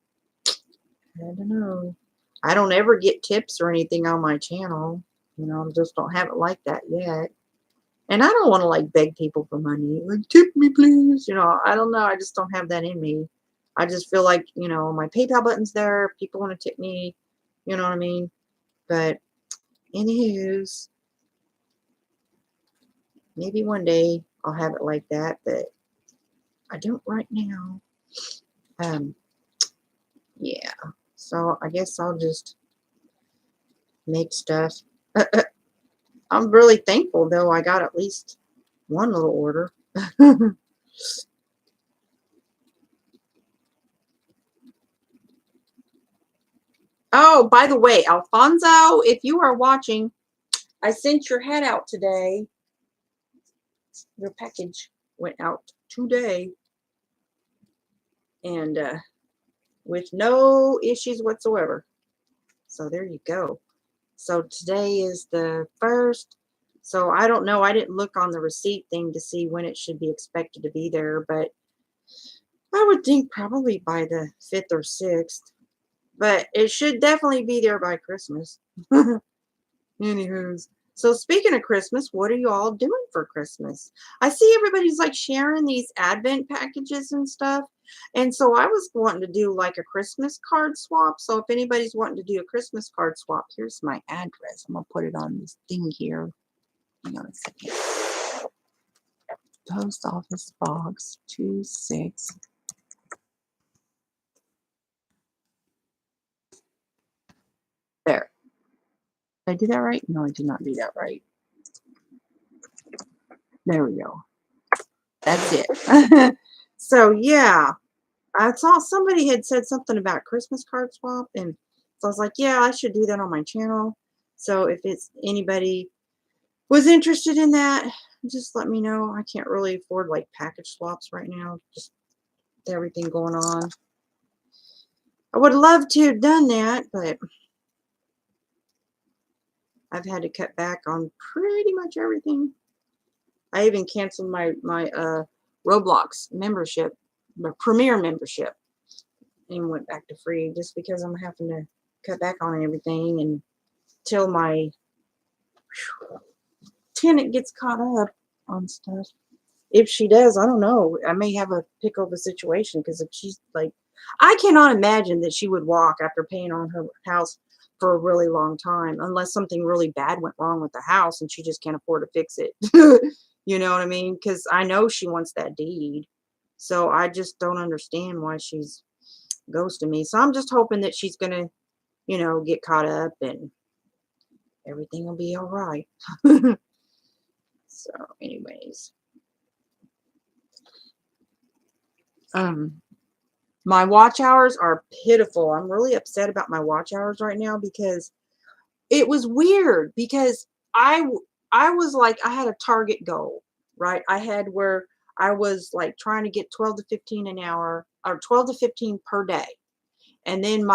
I don't know. I don't ever get tips or anything on my channel. You know, I just don't have it like that yet. And I don't want to like beg people for money. Like, tip me, please. You know, I don't know. I just don't have that in me. I just feel like, you know, my PayPal button's there. If people want to tip me, you know what I mean? But anywho's, maybe one day I'll have it like that, but I don't right now. Um, yeah. So I guess I'll just make stuff. I'm really thankful though. I got at least one little order. Oh, by the way, Alfonso, if you are watching, I sent your head out today. Your package went out today, and with no issues whatsoever. So there you go. So today is the 1st. So I don't know. I didn't look on the receipt thing to see when it should be expected to be there, but I would think probably by the 5th or 6th. But it should definitely be there by Christmas. Anywho's. So speaking of Christmas, what are you all doing for Christmas? I see everybody's like sharing these advent packages and stuff. And so I was wanting to do like a Christmas card swap. So if anybody's wanting to do a Christmas card swap, here's my address. I'm going to put it on this thing here. Hang on a second. Post Office Box 26. There. Did I do that right? No, I did not do that right. There we go. That's it. So yeah, I saw somebody had said something about Christmas card swap, and So I was like, yeah, I should do that on my channel. So if it's anybody was interested in that, just let me know. I can't really afford like package swaps right now. Just with everything going on. I would love to have done that, but I've had to cut back on pretty much everything. I even canceled my Roblox membership, my Premier membership, and went back to free just because I'm having to cut back on everything and till my tenant gets caught up on stuff. If she does, I don't know. I may have a pickle of a situation because if she's like, I cannot imagine that she would walk after paying on her house for a really long time unless something really bad went wrong with the house and she just can't afford to fix it. You know what I mean? Because I know she wants that deed. So I just don't understand why she's ghosting me. So I'm just hoping that she's going to, get caught up and everything will be all right. So, anyways, um, my watch hours are pitiful. I'm really upset about my watch hours right now because it was weird because I was like I had a target goal, right? I had where I was like trying to get 12 to 15 an hour or 12 to 15 per day. And then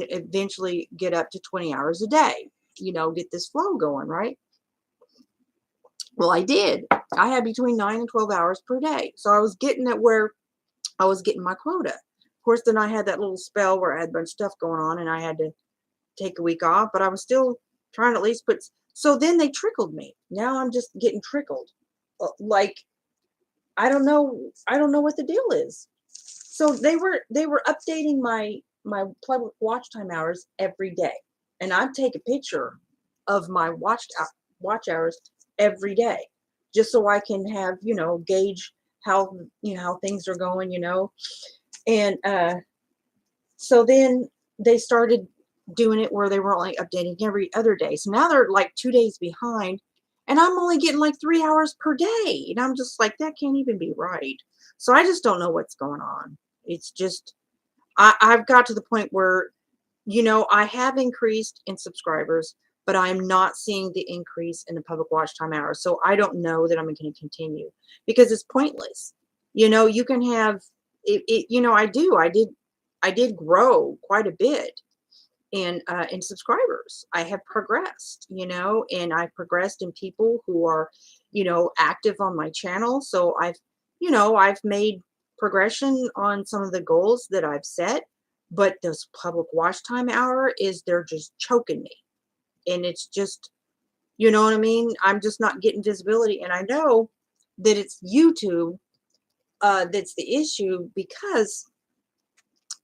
eventually get up to 20 hours a day, get this flow going, right? Well, I did. I had between 9 and 12 hours per day. So I was getting it where I was getting my quota. Of course, then I had that little spell where I had a bunch of stuff going on and I had to take a week off, but I was still trying to at least put. So then they trickled me. Now I'm just getting trickled. Like I don't know what the deal is. So they were updating my public watch time hours every day, and I'd take a picture of my watch hours every day, just so I can have gauge how things are going, and so then they started doing it where they were only updating every other day. So now they're like 2 days behind, and I'm only getting like 3 hours per day, and I'm just like that can't even be right. So I just don't know what's going on. It's just I've got to the point where, I have increased in subscribers, but I'm not seeing the increase in the public watch time hours. So I don't know that I'm going to continue because it's pointless. You can have I did grow quite a bit in subscribers. I have progressed, and I've progressed in people who are, active on my channel. So I've made progression on some of the goals that I've set, but this public watch time hour they're just choking me. And it's just, you know what I mean? I'm just not getting visibility. And I know that it's YouTube that's the issue because,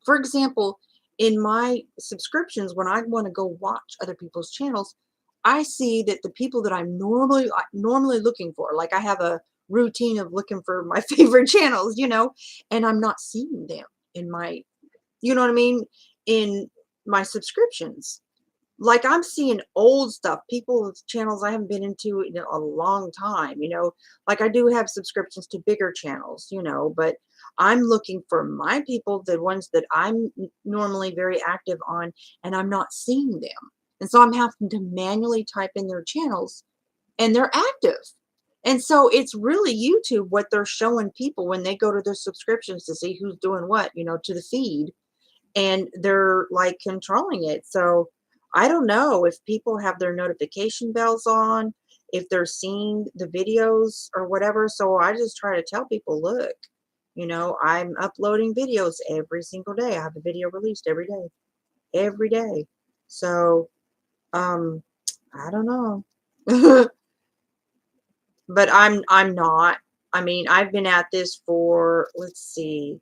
for example, in my subscriptions, when I want to go watch other people's channels, I see that the people that I'm normally looking for, like I have a routine of looking for my favorite channels, and I'm not seeing them in my, you know what I mean, in my subscriptions. Like I'm seeing old stuff, people's channels I haven't been into in a long time, like I do have subscriptions to bigger channels, but I'm looking for my people, the ones that I'm normally very active on, and I'm not seeing them. And so I'm having to manually type in their channels and they're active. And so it's really YouTube what they're showing people when they go to their subscriptions to see who's doing what, to the feed, and they're like controlling it. So I don't know if people have their notification bells on, if they're seeing the videos or whatever. So I just try to tell people, look, I'm uploading videos every single day. I have a video released every day. So, I don't know. But I'm not. I mean, I've been at this for, let's see,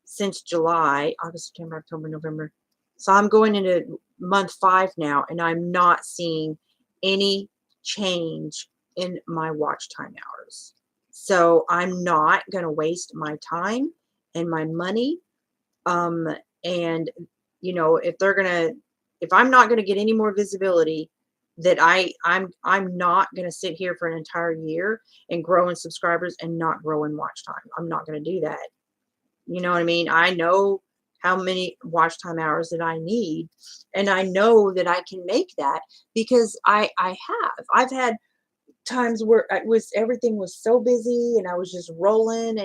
since July, August, September, October, November. So I'm going into month 5 now, and I'm not seeing any change in my watch time hours. So I'm not going to waste my time and my money. Um, and if I'm not gonna get any more visibility, that I'm not gonna sit here for an entire year and grow in subscribers and not grow in watch time. I'm not gonna do that. You know what I mean? I know how many watch time hours that I need. And I know that I can make that because I've had times where everything was so busy and I was just rolling,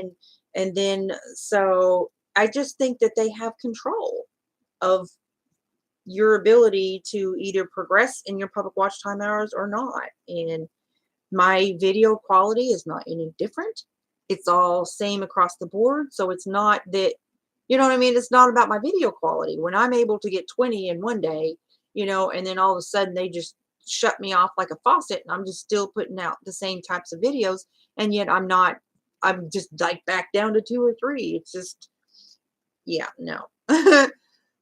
and then so I just think that they have control of your ability to either progress in your public watch time hours or not. And my video quality is not any different. It's all same across the board. So it's not that, you know what I mean? It's not about my video quality. When I'm able to get 20 in one day, and then all of a sudden they just shut me off like a faucet and I'm just still putting out the same types of videos. And yet I'm just like back down to 2 or 3. It's just, yeah, no.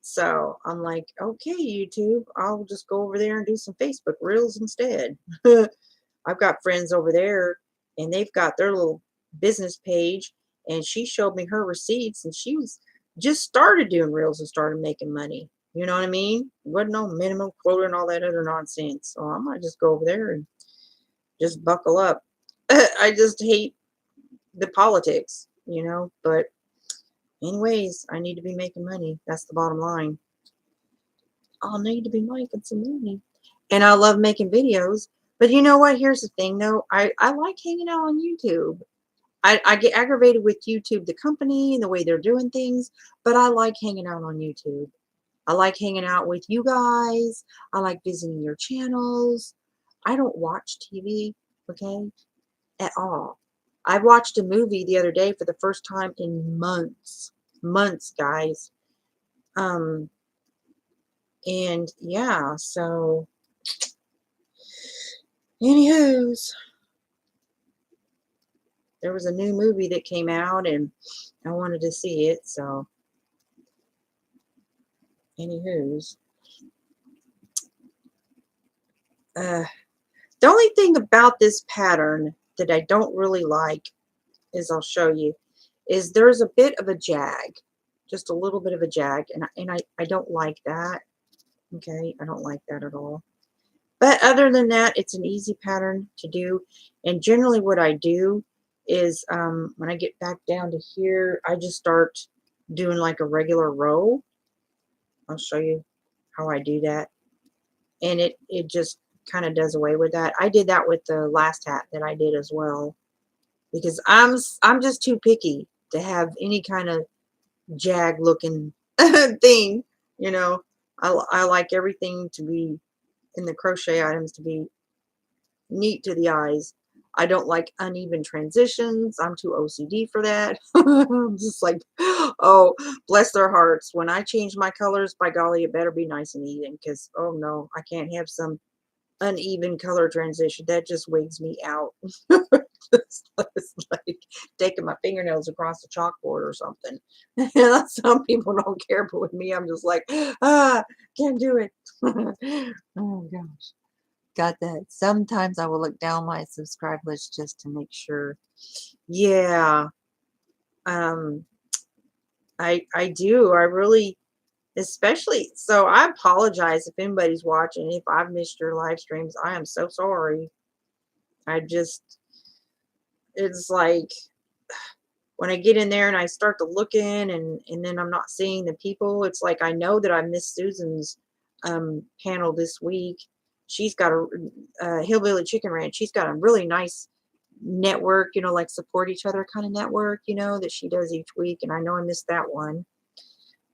So I'm like, okay, YouTube, I'll just go over there and do some Facebook Reels instead. I've got friends over there and they've got their little business page, and she showed me her receipts, and she was just started doing Reels and started making money. You know what I mean? Wasn't no minimum quota and all that other nonsense. So I might just go over there and just buckle up. I just hate the politics, but anyways, I need to be making money. That's the bottom line. I'll need to be making some money. And I love making videos. But you know what? Here's the thing, though. I like hanging out on YouTube. I get aggravated with YouTube, the company, and the way they're doing things. But I like hanging out on YouTube. I like hanging out with you guys. I like visiting your channels. I don't watch TV, okay, at all. I watched a movie the other day for the first time in months. Months, guys. Um, and yeah, so anywho's, there was a new movie that came out and I wanted to see it, so anywho's. The only thing about this pattern that I don't really like is, I'll show you, is there's a bit of a jag, just a little bit of a jag, and I don't like that. Okay, I don't like that at all. But other than that, it's an easy pattern to do. And generally what I do is when I get back down to here, I just start doing like a regular row. I'll show you how I do that. And it just kind of does away with that. I did that with the last hat that I did as well, because I'm just too picky to have any kind of jag looking thing. I like everything to be in the crochet items to be neat to the eyes. I don't like uneven transitions. I'm too OCD for that. I'm just like, oh, bless their hearts. When I change my colors, by golly, it better be nice and even, because, oh no, I can't have some uneven color transition. That just wigs me out. It's like taking my fingernails across the chalkboard or something. Some people don't care, but with me, I'm just like, can't do it. Oh gosh, got that. Sometimes I will look down my subscribe list just to make sure. Yeah, I do. I really, especially, so I apologize if anybody's watching. If I've missed your live streams, I am so sorry. It's like when I get in there and I start to look in, and then I'm not seeing the people, it's like I know that I missed Susan's panel this week. She's got a Hillbilly Chicken Ranch. She's got a really nice network, like support each other kind of network, that she does each week. And I know I missed that one.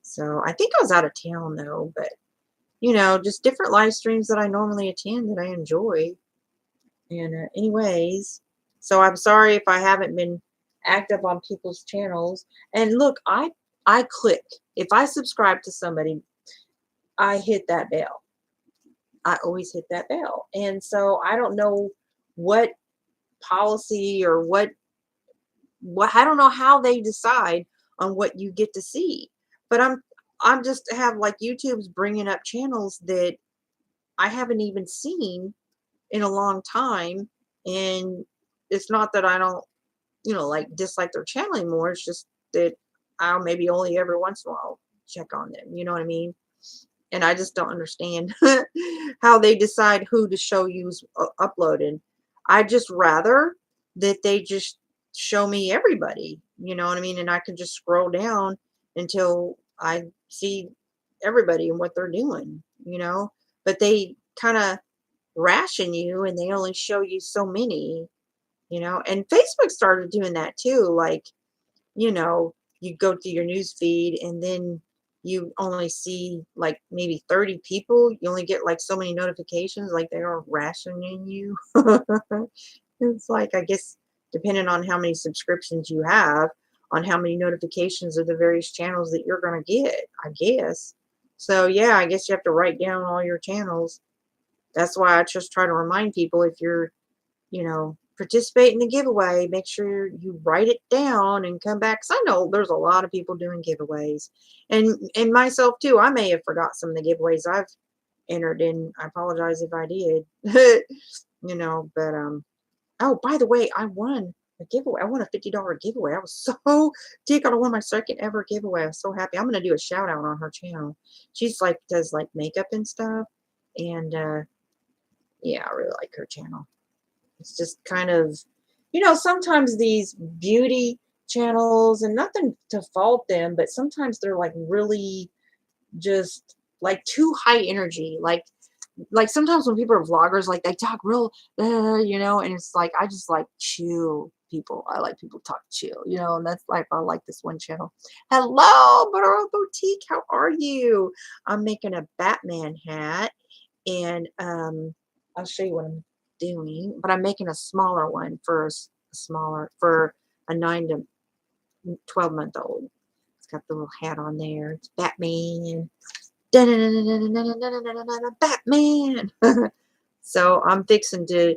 So I think I was out of town though, but just different live streams that I normally attend that I enjoy. And anyways, so I'm sorry if I haven't been active on people's channels. And look, I click. If I subscribe to somebody, I hit that bell. I always hit that bell. And so I don't know what policy or what I don't know how they decide on what you get to see. But I'm just have like YouTube's bringing up channels that I haven't even seen in a long time. And it's not that I don't, like dislike their channel anymore. It's just that I'll maybe only every once in a while check on them. You know what I mean? And I just don't understand how they decide who to show you's uploaded. I just rather that they just show me everybody. You know what I mean? And I can just scroll down until I see everybody and what they're doing, you know, but they kind of ration you and they only show you so many, you know, and Facebook started doing that too. Like, you know, you go through your news feed and then you only see like maybe 30 people. You only get like so many notifications, like they are rationing you. It's like, I guess, depending on how many subscriptions you have, on how many notifications of the various channels that you're going to get, I guess. So, yeah, I guess you have to write down all your channels. That's why I just try to remind people, if you're, you know, participate in the giveaway, make sure you write it down and come back. Because I know there's a lot of people doing giveaways. And myself too. I may have forgot some of the giveaways I've entered in. I apologize if I did. You know, but oh, by the way, I won a giveaway. I won a $50 giveaway. I was so tickled. I won my second ever giveaway. I was so happy. I'm gonna do a shout out on her channel. She's like does like makeup and stuff. And yeah, I really like her channel. It's just kind of, you know, sometimes these beauty channels, and nothing to fault them, but sometimes they're like really just like too high energy. Like sometimes when people are vloggers, like they talk real, you know, and it's like, I just like chill people. I like people to talk chill, you know, and that's like, I like this one channel. Hello, Butteroll Boutique. How are you? I'm making a Batman hat, and I'll show you what I'm doing, but I'm making a smaller one for for a 9 to 12-month old. It's got the little hat on there. It's Batman. Batman. So I'm fixing to.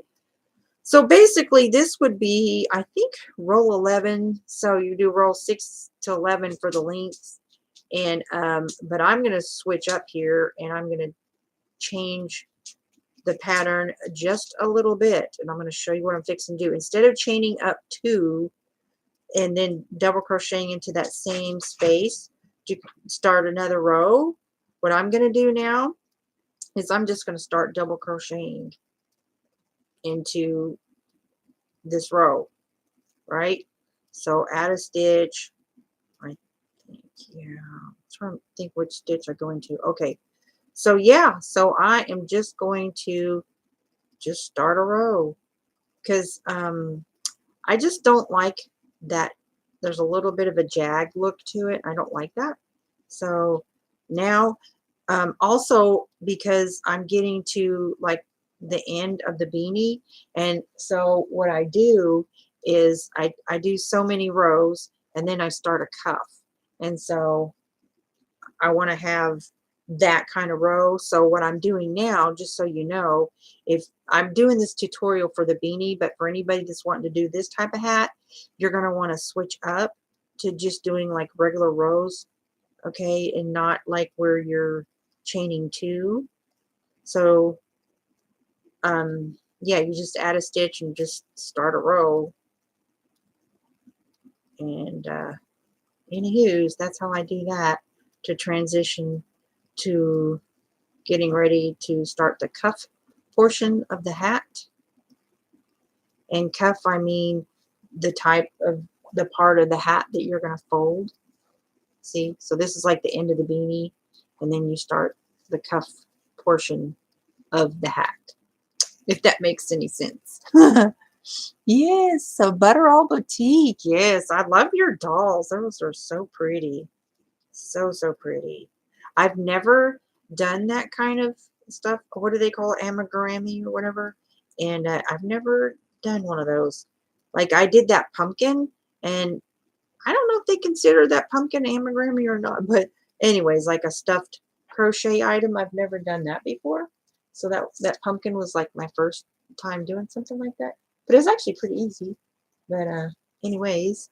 So basically, this would be, I think, roll 11. So you do roll 6 to 11 for the lengths, and but I'm going to switch up here, and I'm going to change the pattern just a little bit, and I'm going to show you what I'm fixing to do. Instead of chaining up 2 and then double crocheting into that same space to start another row, what I'm going to do now is I'm just going to start double crocheting into this row, right? So add a stitch. I think, yeah, I'm trying to think which stitch I go into. Okay, so yeah, so I am just going to just start a row, because I just don't like that there's a little bit of a jag look to it. I don't like that. So now, also because I'm getting to like the end of the beanie, and so what I do is I do so many rows, and then I start a cuff. And so I want to have that kind of row. So what I'm doing now, just so you know, if I'm doing this tutorial for the beanie, but for anybody that's wanting to do this type of hat, you're going to want to switch up to just doing like regular rows, okay, and not like where you're chaining 2. So yeah, you just add a stitch and just start a row. And anywho's, that's how I do that to transition to getting ready to start the cuff portion of the hat. And cuff, I mean the type of the part of the hat that you're going to fold. See, so this is like the end of the beanie, and then you start the cuff portion of the hat, if that makes any sense. Yes, so Butteroll Boutique. Yes, I love your dolls. Those are so pretty. So, so pretty. I've never done that kind of stuff. What do they call it? Amigurumi or whatever. And I've never done one of those. Like I did that pumpkin, and I don't know if they consider that pumpkin amigurumi or not. But anyways, like a stuffed crochet item. I've never done that before. So that pumpkin was like my first time doing something like that. But it was actually pretty easy. But anyways.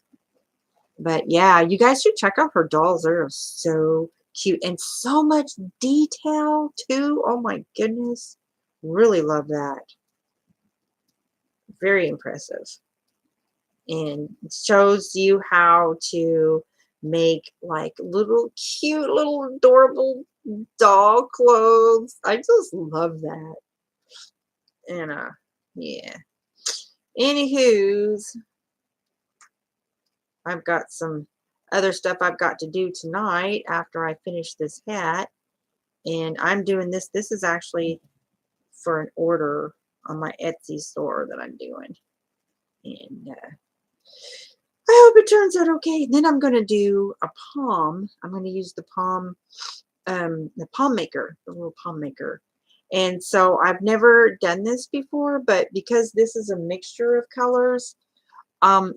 But yeah, you guys should check out her dolls. They're so cute and so much detail too. Oh my goodness. Really love that. Very impressive. And it shows you how to make like little cute little adorable doll clothes. I just love that. And yeah. Anywho's, I've got some other stuff I've got to do tonight after I finish this hat. And I'm doing this. This is actually for an order on my Etsy store that I'm doing. And I hope it turns out okay. Then I'm going to do a palm. I'm going to use the palm maker, the little palm maker. And so I've never done this before, but because this is a mixture of colors,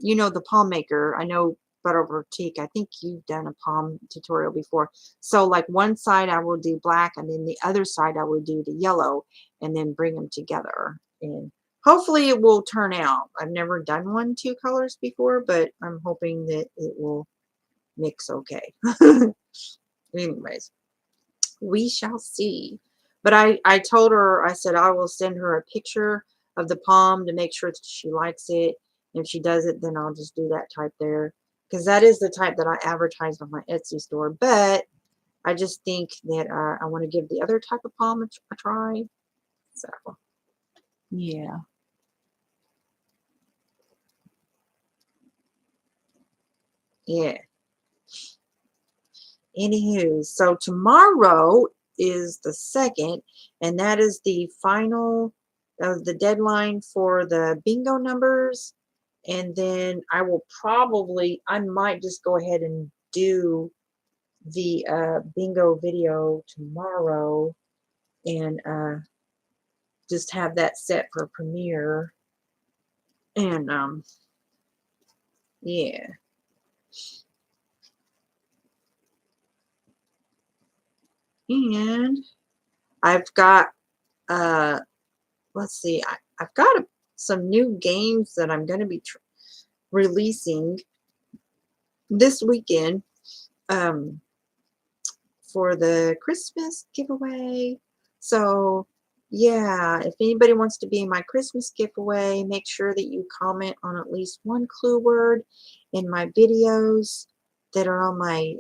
you know, the palm maker, I know Butter Teak, I think you've done a palm tutorial before. So like one side I will do black, and then the other side I will do the yellow, and then bring them together. And hopefully it will turn out. I've never done two colors before, but I'm hoping that it will mix okay. Anyways, we shall see. But I told her, I said I will send her a picture of the palm to make sure that she likes it. If she does it, then I'll just do that type there. Because that is the type that I advertise on my Etsy store. But I just think that I want to give the other type of palm a try. So, yeah. Yeah. Anywho, so tomorrow is the 2nd, and that is the final of the deadline for the bingo numbers. And then I might just go ahead and do the bingo video tomorrow, and just have that set for premiere. And yeah. And I've got let's see, I've got some new games that I'm going to be releasing this weekend for the Christmas giveaway. So yeah, if anybody wants to be in my Christmas giveaway, make sure that you comment on at least one clue word in my videos that are on my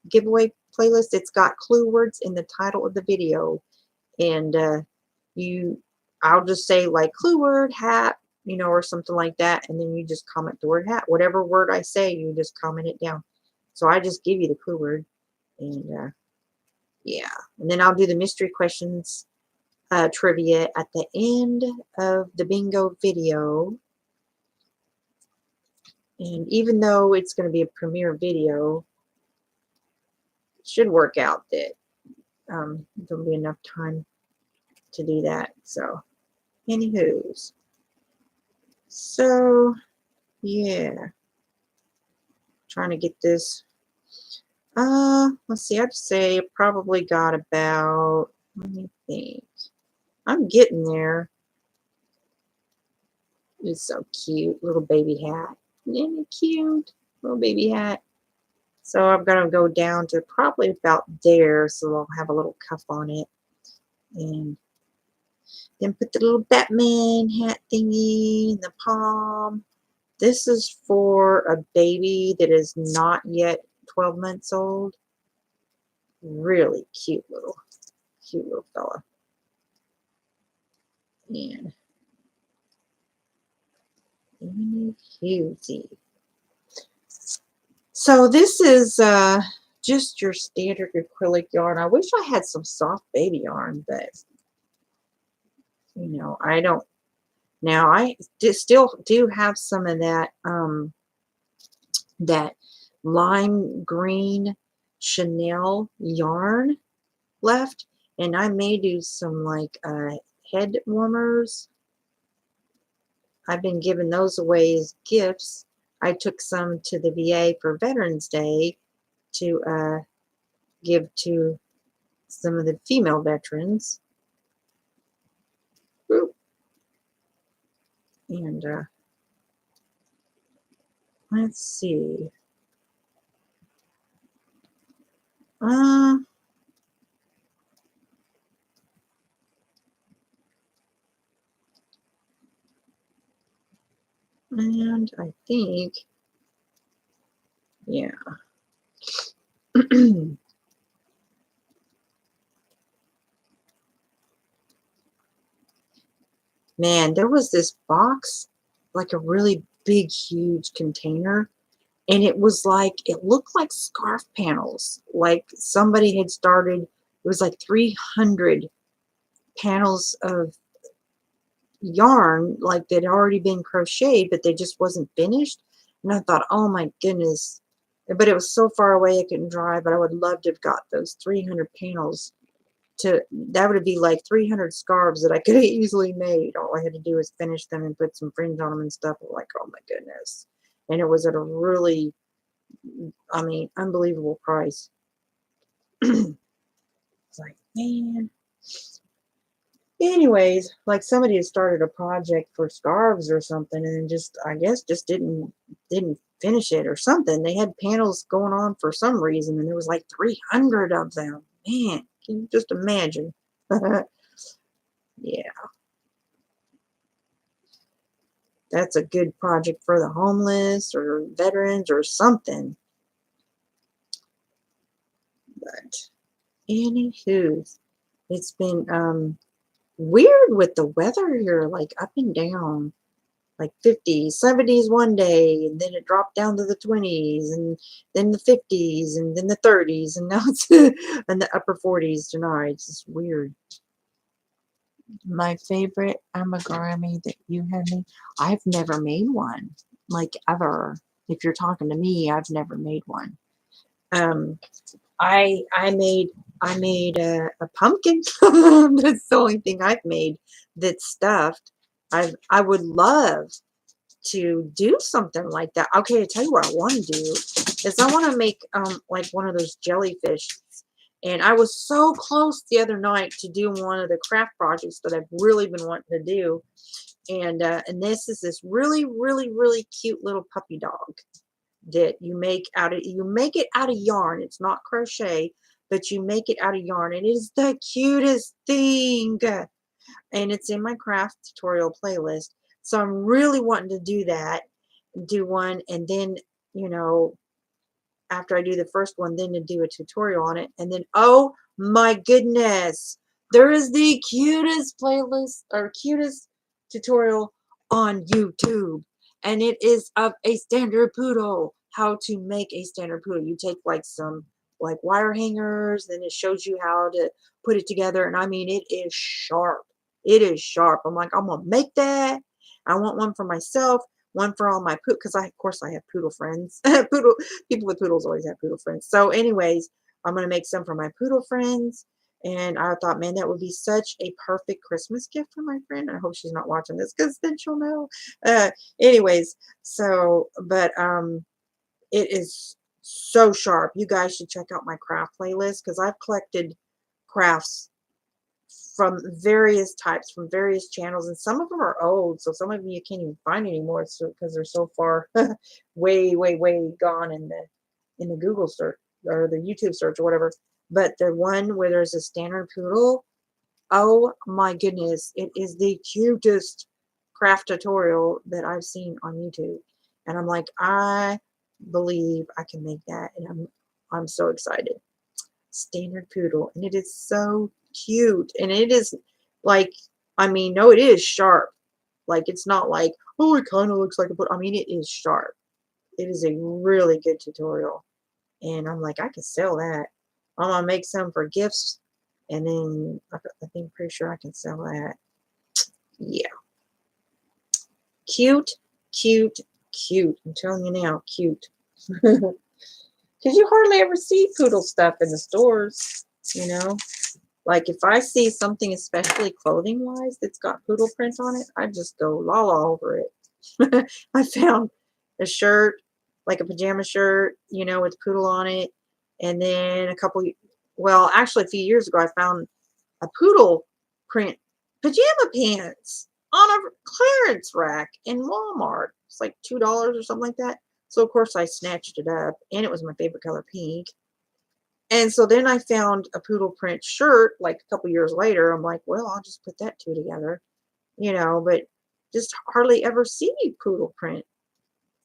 giveaway playlist. It's got clue words in the title of the video, and I'll just say like clue word hat, you know, or something like that, and then you just comment the word hat. Whatever word I say, you just comment it down. So I just give you the clue word, and yeah, and then I'll do the mystery questions trivia at the end of the bingo video. And even though it's going to be a premiere video, it should work out that there'll be enough time to do that. So, anywho's. So, yeah. Trying to get this. Let's see. I'd say I probably got about, let me think. I'm getting there. It's so cute. Little baby hat. Isn't it cute? Little baby hat. So I'm going to go down to probably about there, so I'll have a little cuff on it. And then put the little Batman hat thingy in the palm. This is for a baby that is not yet 12 months old. Really cute little fella. And cutie. So this is just your standard acrylic yarn. I wish I had some soft baby yarn, but you know, I don't. Now I still do have some of that that lime green Chanel yarn left, and I may do some like head warmers. I've been giving those away as gifts. I took some to the VA for Veterans Day to give to some of the female veterans. And let's see. And I think, yeah. Man, there was this box, like a really big, huge container And it was like, it looked like scarf panels. Like somebody had started, it was like 300 panels of yarn, like they'd already been crocheted, but they just wasn't finished. And I thought, oh my goodness. But it was so far away I couldn't drive, but I would love to have got those 300 panels to, that would be like 300 scarves that I could have easily made. All I had to do was finish them and put some fringe on them and stuff. I'm like, oh my goodness. And it was at a really, I mean, unbelievable price. It's like, man. Anyways, like somebody had started a project for scarves or something and just, I guess, just didn't finish it or something. They had panels going on for some reason and there was like 300 of them. Man, can you just imagine? Yeah, that's a good project for the homeless or veterans or something. But anywho, it's been weird with the weather here, like up and down. Like 50s, 70s one day, and then it dropped down to the 20s, and then the 50s, and then the 30s, and now it's in the upper 40s tonight. It's just weird. My favorite amigurumi that you had made, I've never made one, like ever. If you're talking to me, I've never made one. Um, I made a pumpkin. That's the only thing I've made that's stuffed. I would love to do something like that. Okay, I tell you what I want to do is I want to make like one of those jellyfish. And I was so close the other night to do one of the craft projects that I've really been wanting to do. And this is this really, really, really cute little puppy dog that you make it out of yarn. It's not crochet, but you make it out of yarn. And it is the cutest thing. And it's in my craft tutorial playlist. So I'm really wanting to do that, do one, and then, you know, after I do the first one, then to do a tutorial on it. And then, oh my goodness, there is the cutest playlist or cutest tutorial on YouTube. And it is of a standard poodle, how to make a standard poodle. You take like some like wire hangers, then it shows you how to put it together. And I mean, it is sharp. It is sharp. I'm like, I'm gonna make that. I want one for myself, one for all my poodle, because of course I have poodle friends. Poodle people with poodles always have poodle friends. So, anyways, I'm gonna make some for my poodle friends. And I thought, man, that would be such a perfect Christmas gift for my friend. I hope she's not watching this because then she'll know. Uh, anyways, so but it is so sharp. You guys should check out my craft playlist because I've collected crafts from various types, from various channels, and some of them are old, so some of them you can't even find anymore because they're so far way, way, way gone in the Google search or the YouTube search or whatever. But the one where there's a standard poodle, oh my goodness, it is the cutest craft tutorial that I've seen on YouTube. And I'm like, I believe I can make that, and I'm so excited. Standard poodle, and it is so cute, and it is like, I mean, no, it is sharp. Like, it's not like, oh, it kind of looks like a poodle. I mean, it is sharp. It is a really good tutorial, and I'm like, I can sell that. I'm gonna make some for gifts, and then I think pretty sure I can sell that. Yeah, cute, cute, cute. I'm telling you now, cute. Because you hardly ever see poodle stuff in the stores, you know. Like if I see something, especially clothing wise, that's got poodle print on it, I just go la la over it. I found a shirt, like a pajama shirt, you know, with poodle on it. And then well, actually a few years ago, I found a poodle print pajama pants on a clearance rack in Walmart. It's like $2 or something like that. So of course I snatched it up, and it was my favorite color, pink. And so then I found a poodle print shirt like a couple years later. I'm like, well, I'll just put that two together, you know, but just hardly ever see poodle print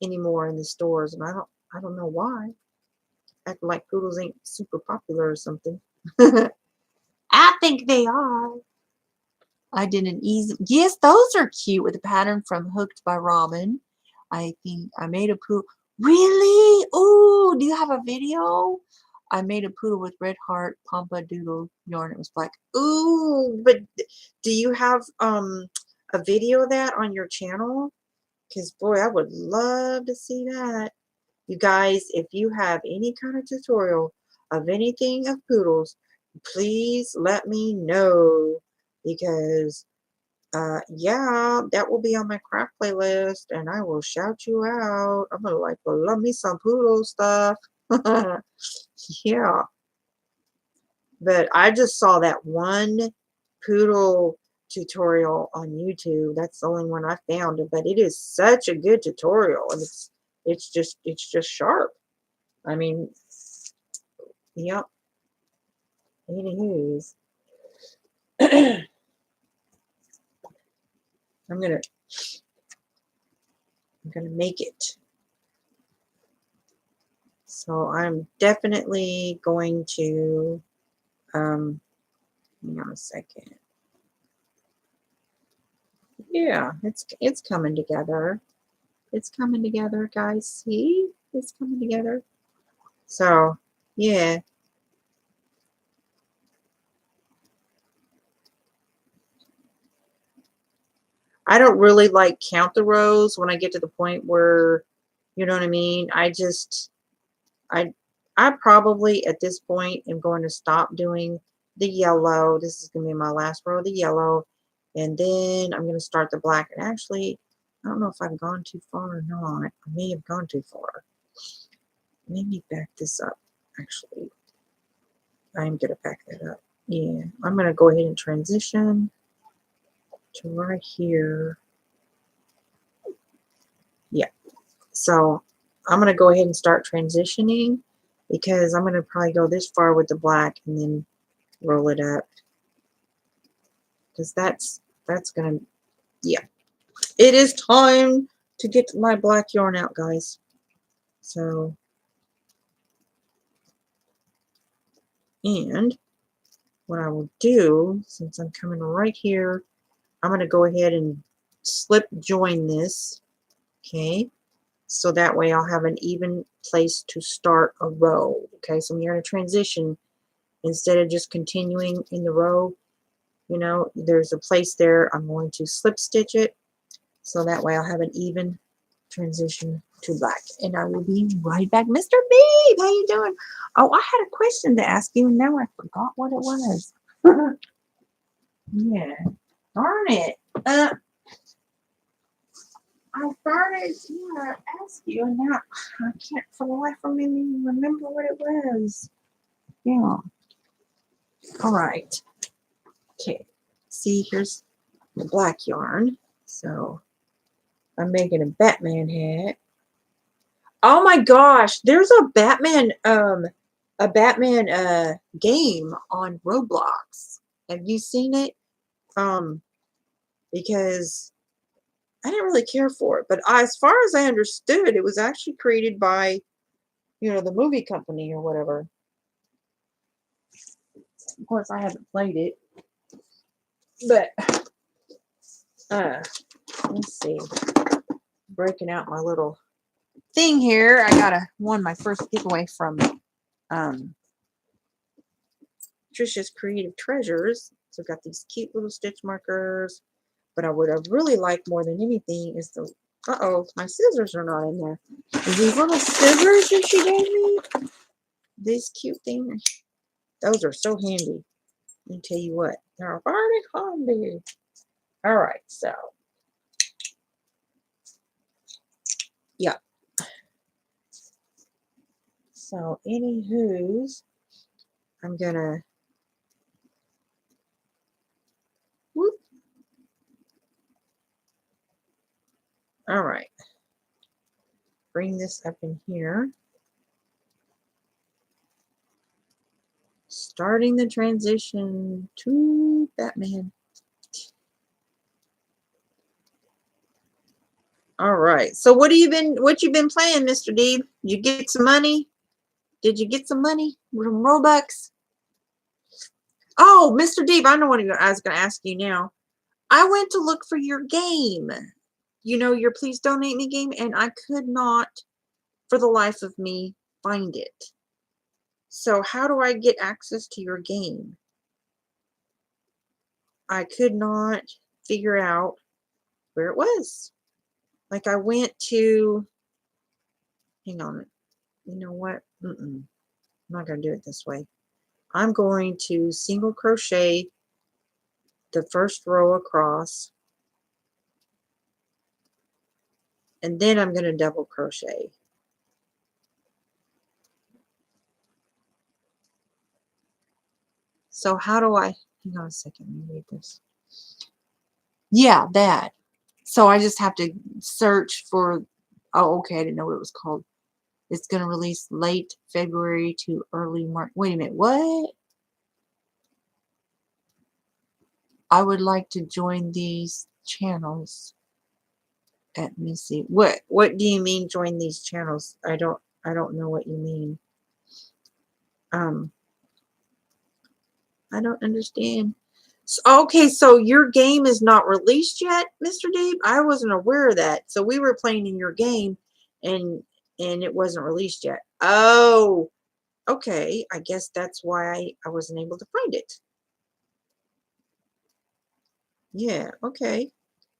anymore in the stores. And I don't know why. Acting like poodles ain't super popular or something. I think they are. I did an easy, yes, those are cute with a pattern from Hooked by Robin. I think I made a poodle. Really? Oh, do you have a video? I made a poodle with red heart, pampa doodle yarn. It was black. Ooh, but do you have a video of that on your channel? Because boy, I would love to see that. You guys, if you have any kind of tutorial of anything of poodles, please let me know, because yeah, that will be on my craft playlist and I will shout you out. I'm gonna like, well, love me some poodle stuff. Yeah, but I just saw that one poodle tutorial on YouTube. That's the only one I found, but it is such a good tutorial, and it's just sharp. I mean, yep. Anywho's, I'm gonna I'm gonna make it. So I'm definitely going to hang on a second. Yeah, it's coming together. It's coming together, guys. See? It's coming together. So, yeah. I don't really like count the rows when I get to the point where, you know what I mean? I I probably at this point am going to stop doing the yellow. This is going to be my last row of the yellow. And then I'm going to start the black. And actually, I don't know if I've gone too far or not. I may have gone too far. Let me back this up, actually. I'm going to back that up. Yeah, I'm going to go ahead and transition to right here. Yeah, so I'm going to go ahead and start transitioning, because I'm going to probably go this far with the black and then roll it up, because that's going to, yeah. It is time to get my black yarn out, guys. So, and what I will do, since I'm coming right here, I'm going to go ahead and slip join this, okay? So that way I'll have an even place to start a row, okay? So when you're in a transition, instead of just continuing in the row, you know, there's a place there. I'm going to slip stitch it, so that way I'll have an even transition to black. And I will be right back. Mr. Beebe, how you doing? Oh, I had a question to ask you, and now I forgot what it was. Yeah, darn it. I started to ask you, and now I can't for the life of me remember what it was. Yeah. All right. Okay. See, here's the black yarn. So I'm making a Batman hat. Oh my gosh, there's a Batman game on Roblox. Have you seen it? Because I didn't really care for it, but as far as I understood, it was actually created by, you know, the movie company or whatever. Of course, I haven't played it, but let's see. Breaking out my little thing here. I won my first giveaway from Trisha's Creative Treasures. So I've got these cute little stitch markers. But I would have really liked more than anything is the, uh-oh, my scissors are not in there. These little scissors that she gave me, these cute things, those are so handy. Let me tell you what, they're very handy. All right, so, yeah. So, anywho's, I'm gonna, whoop. All right. Bring this up in here. Starting the transition to Batman. All right. So what you been playing, Mr. Deeb? You get some money? Did you get some money? Some Robux? Oh, Mr. Deeb, I know what I was going to ask you now. I went to look for your game. You know, your Please Donate Me game, and I could not for the life of me find it. So how do I get access to your game? I could not figure out where it was. Like I went to, hang on, you know what? I'm not going to do it this way. I'm going to single crochet the first row across, and then I'm going to double crochet. So how do I, hang on a second, let me read this. Yeah, that. So I just have to search for, oh, okay, I didn't know what it was called. It's going to release late February to early March. Wait a minute, what? I would like to join these channels. Let me see. What do you mean join these channels? I don't know what you mean. I don't understand. So, okay, so your game is not released yet, Mr. Dave? I wasn't aware of that. So we were playing in your game and it wasn't released yet. Oh, okay. I guess that's why I wasn't able to find it. Yeah, okay.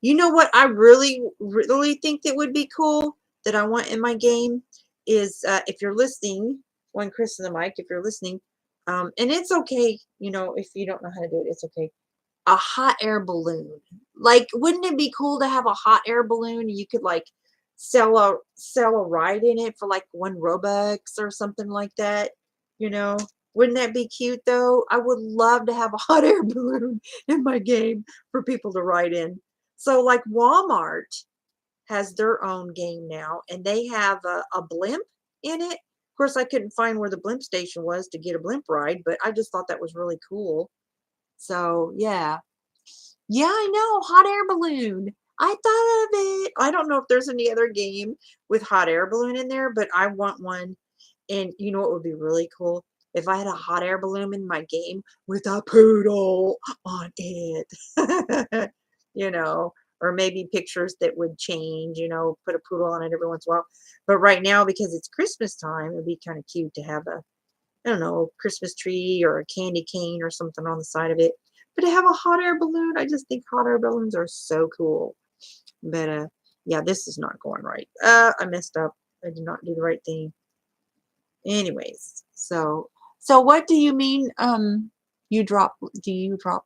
You know what I really, really think that would be cool that I want in my game is if you're listening, one Chris and the Mike, if you're listening, and it's okay, you know, if you don't know how to do it, it's okay. A hot air balloon. Like, wouldn't it be cool to have a hot air balloon? You could like sell a ride in it for like 1 Robux or something like that. You know, wouldn't that be cute though? I would love to have a hot air balloon in my game for people to ride in. So like Walmart has their own game now, and they have a blimp in it. Of course, I couldn't find where the blimp station was to get a blimp ride, but I just thought that was really cool. So yeah. Yeah, I know, hot air balloon. I thought of it. I don't know if there's any other game with hot air balloon in there, but I want one. And you know what would be really cool? If I had a hot air balloon in my game with a poodle on it. You know, or maybe pictures that would change, you know, put a poodle on it every once in a while. But right now, because it's Christmas time, it'd be kind of cute to have a, I don't know, Christmas tree or a candy cane or something on the side of it. But to have a hot air balloon, I just think hot air balloons are so cool. But yeah, this is not going right. I messed up. I did not do the right thing. Anyways, so what do you mean? Do you drop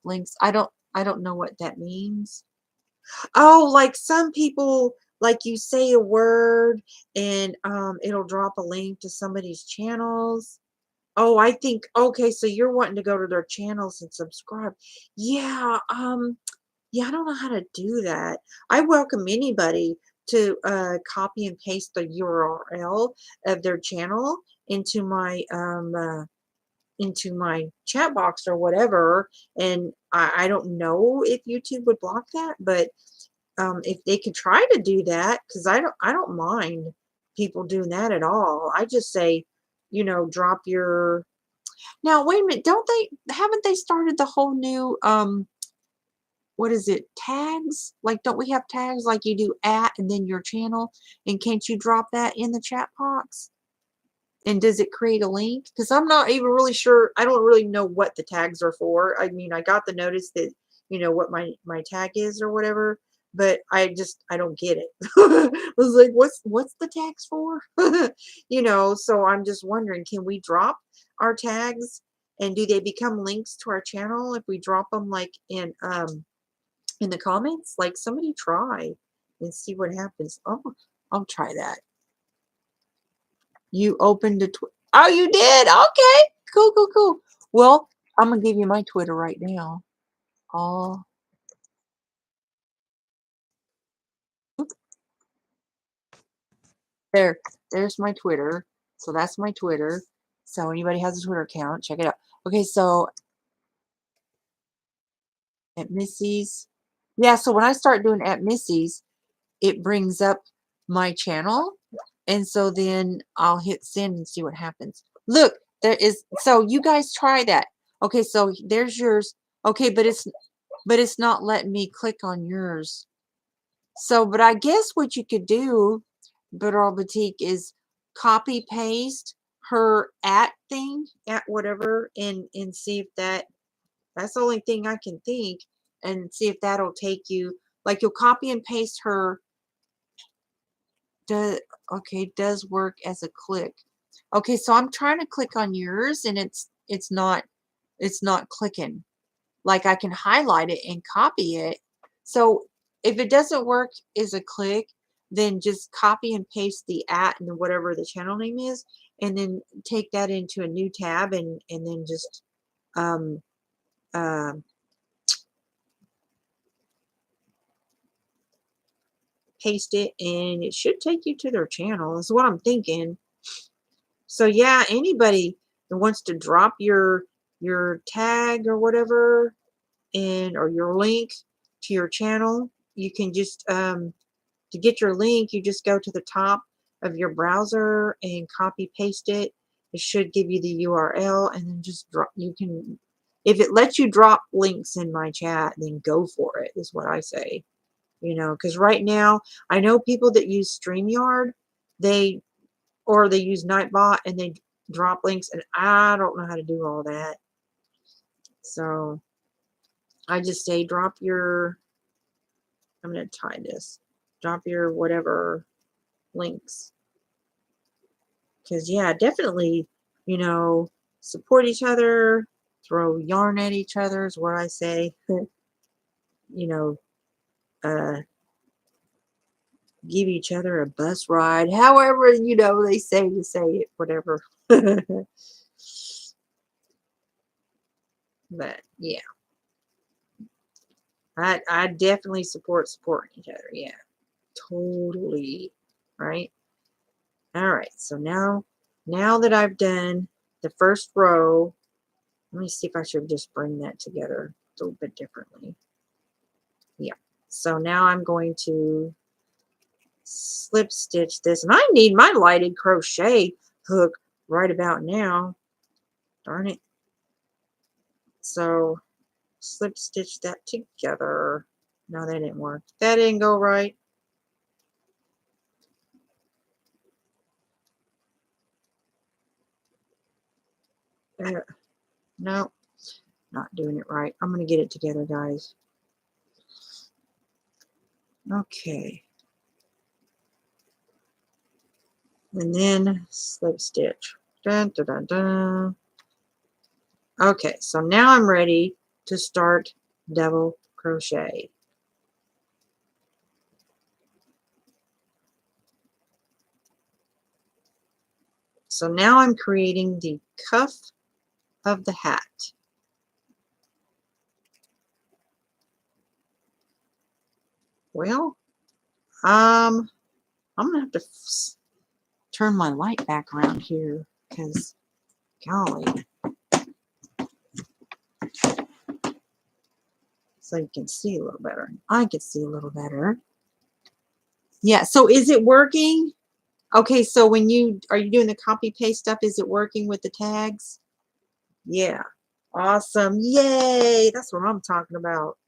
links? I don't know what that means. Oh, like some people, like you say a word and it'll drop a link to somebody's channels. Oh, I think, okay, so you're wanting to go to their channels and subscribe. Yeah, yeah, I don't know how to do that. I welcome anybody to copy and paste the URL of their channel into my chat box or whatever. And I don't know if YouTube would block that, but if they could try to do that, because I don't mind people doing that at all. I just say, you know, drop your, now wait a minute, haven't they started the whole new what is it, tags? Like, don't we have tags like you do at and then your channel? And can't you drop that in the chat box? And does it create a link? Because I'm not even really sure. I don't really know what the tags are for. I mean, I got the notice that, you know, what my tag is or whatever, but I don't get it. I was like, what's the tags for? You know, so I'm just wondering, can we drop our tags and do they become links to our channel if we drop them like in the comments? Like, somebody try and see what happens. Oh, I'll try that. You opened a oh, you did? Okay. Cool, cool, cool. Well, I'm gonna give you my Twitter right now. Oh, there's my Twitter. So that's my Twitter. So anybody has a Twitter account, check it out. Okay, so at Missy's. Yeah, so when I start doing at Missy's, it brings up my channel. And so then I'll hit send and see what happens. Look, there is, so you guys try that. Okay, so there's yours. Okay, but it's not letting me click on yours. So, but I guess what you could do, Boutique, is copy paste her at thing, at whatever, and see if that's the only thing I can think, and see if that'll take you, like you'll copy and paste her. Does Okay, does work as a click. Okay, so I'm trying to click on yours and it's not clicking. Like I can highlight it and copy it. So if it doesn't work as a click, then just copy and paste the at and whatever the channel name is, and then take that into a new tab and then just um uh, paste it, and it should take you to their channel is what I'm thinking. So yeah, anybody that wants to drop your tag or whatever, and or your link to your channel, you can just to get your link, you just go to the top of your browser and copy paste it. It should give you the URL, and then just drop. You can, if it lets you drop links in my chat, then go for it, is what I say. You know, because right now I know people that use StreamYard, they or they use Nightbot and they drop links, and I don't know how to do all that. So I just say drop your, I'm going to tie this, drop your whatever links. Because yeah, definitely, you know, support each other, throw yarn at each other is what I say. You know, give each other a bus ride, however, you know, they say to say it, whatever. But yeah, I definitely supporting each other. Yeah, totally. Right. All right. So now that I've done the first row, let me see if I should just bring that together a little bit differently. Yeah. So now I'm going to slip stitch this, and I need my lighted crochet hook right about now. Darn it. So slip stitch that together. No, that didn't work. That didn't go right. No, not doing it right. I'm going to get it together, guys. Okay. And then slip stitch. Dun, dun, dun, dun. Okay, so now I'm ready to start double crochet. So now I'm creating the cuff of the hat. Well, I'm gonna have to turn my light back around here because, golly, so you can see a little better. I can see a little better. Yeah. So is it working? Okay. So when are you doing the copy paste stuff? Is it working with the tags? Yeah. Awesome. Yay. That's what I'm talking about.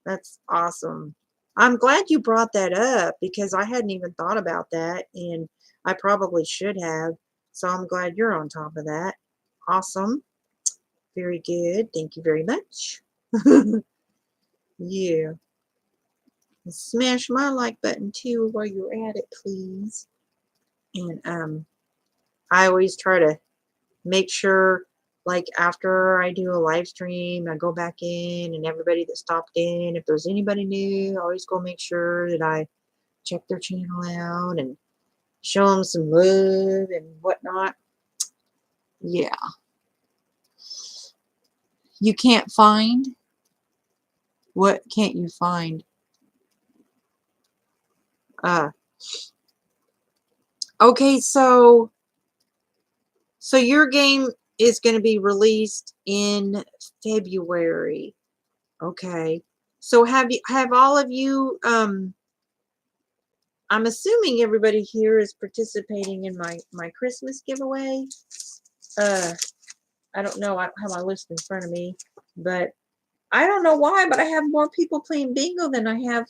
That's awesome. I'm glad you brought that up because I hadn't even thought about that, and I probably should have. So I'm glad you're on top of that. Awesome. Very good. Thank you very much. Yeah. Smash my like button too while you're at it, please. And I always try to make sure, like after I do a live stream, I go back in, and everybody that stopped in, if there's anybody new, I always go make sure that I check their channel out and show them some love and whatnot. Yeah. You can't find? What can't you find? Uh, okay, so your game is going to be released in February. Okay. So have all of you I'm assuming everybody here is participating in my Christmas giveaway. Uh I don't know. I don't have my list in front of me, but I don't know why, but I have more people playing bingo than I have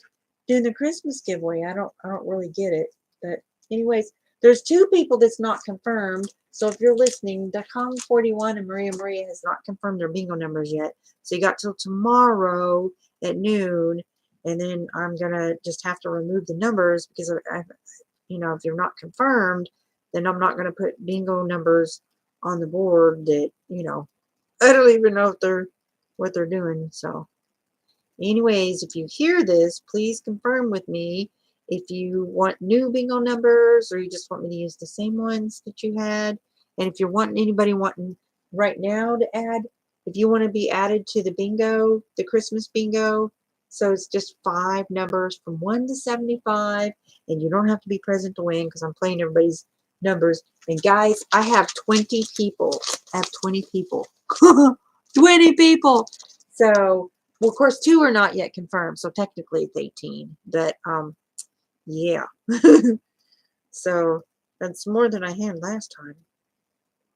doing the Christmas giveaway. I don't really get it. But anyways, There's two people that's not confirmed. So if you're listening, Dacom41 and Maria has not confirmed their bingo numbers yet. So you got till tomorrow at noon, and then I'm gonna just have to remove the numbers because you know, if you're not confirmed, then I'm not gonna put bingo numbers on the board that, you know, I don't even know if they're what they're doing. So anyways, if you hear this, please confirm with me if you want new bingo numbers or you just want me to use the same ones that you had. And if you're wanting anybody wanting right now to add, if you want to be added to the bingo, the Christmas bingo, so it's just 5 numbers from 1 to 75, and you don't have to be present to win because I'm playing everybody's numbers. And guys, I have 20 people. I have 20 people. 20 people. So, well, of course, 2 are not yet confirmed, so technically it's 18. But yeah. So that's more than I had last time.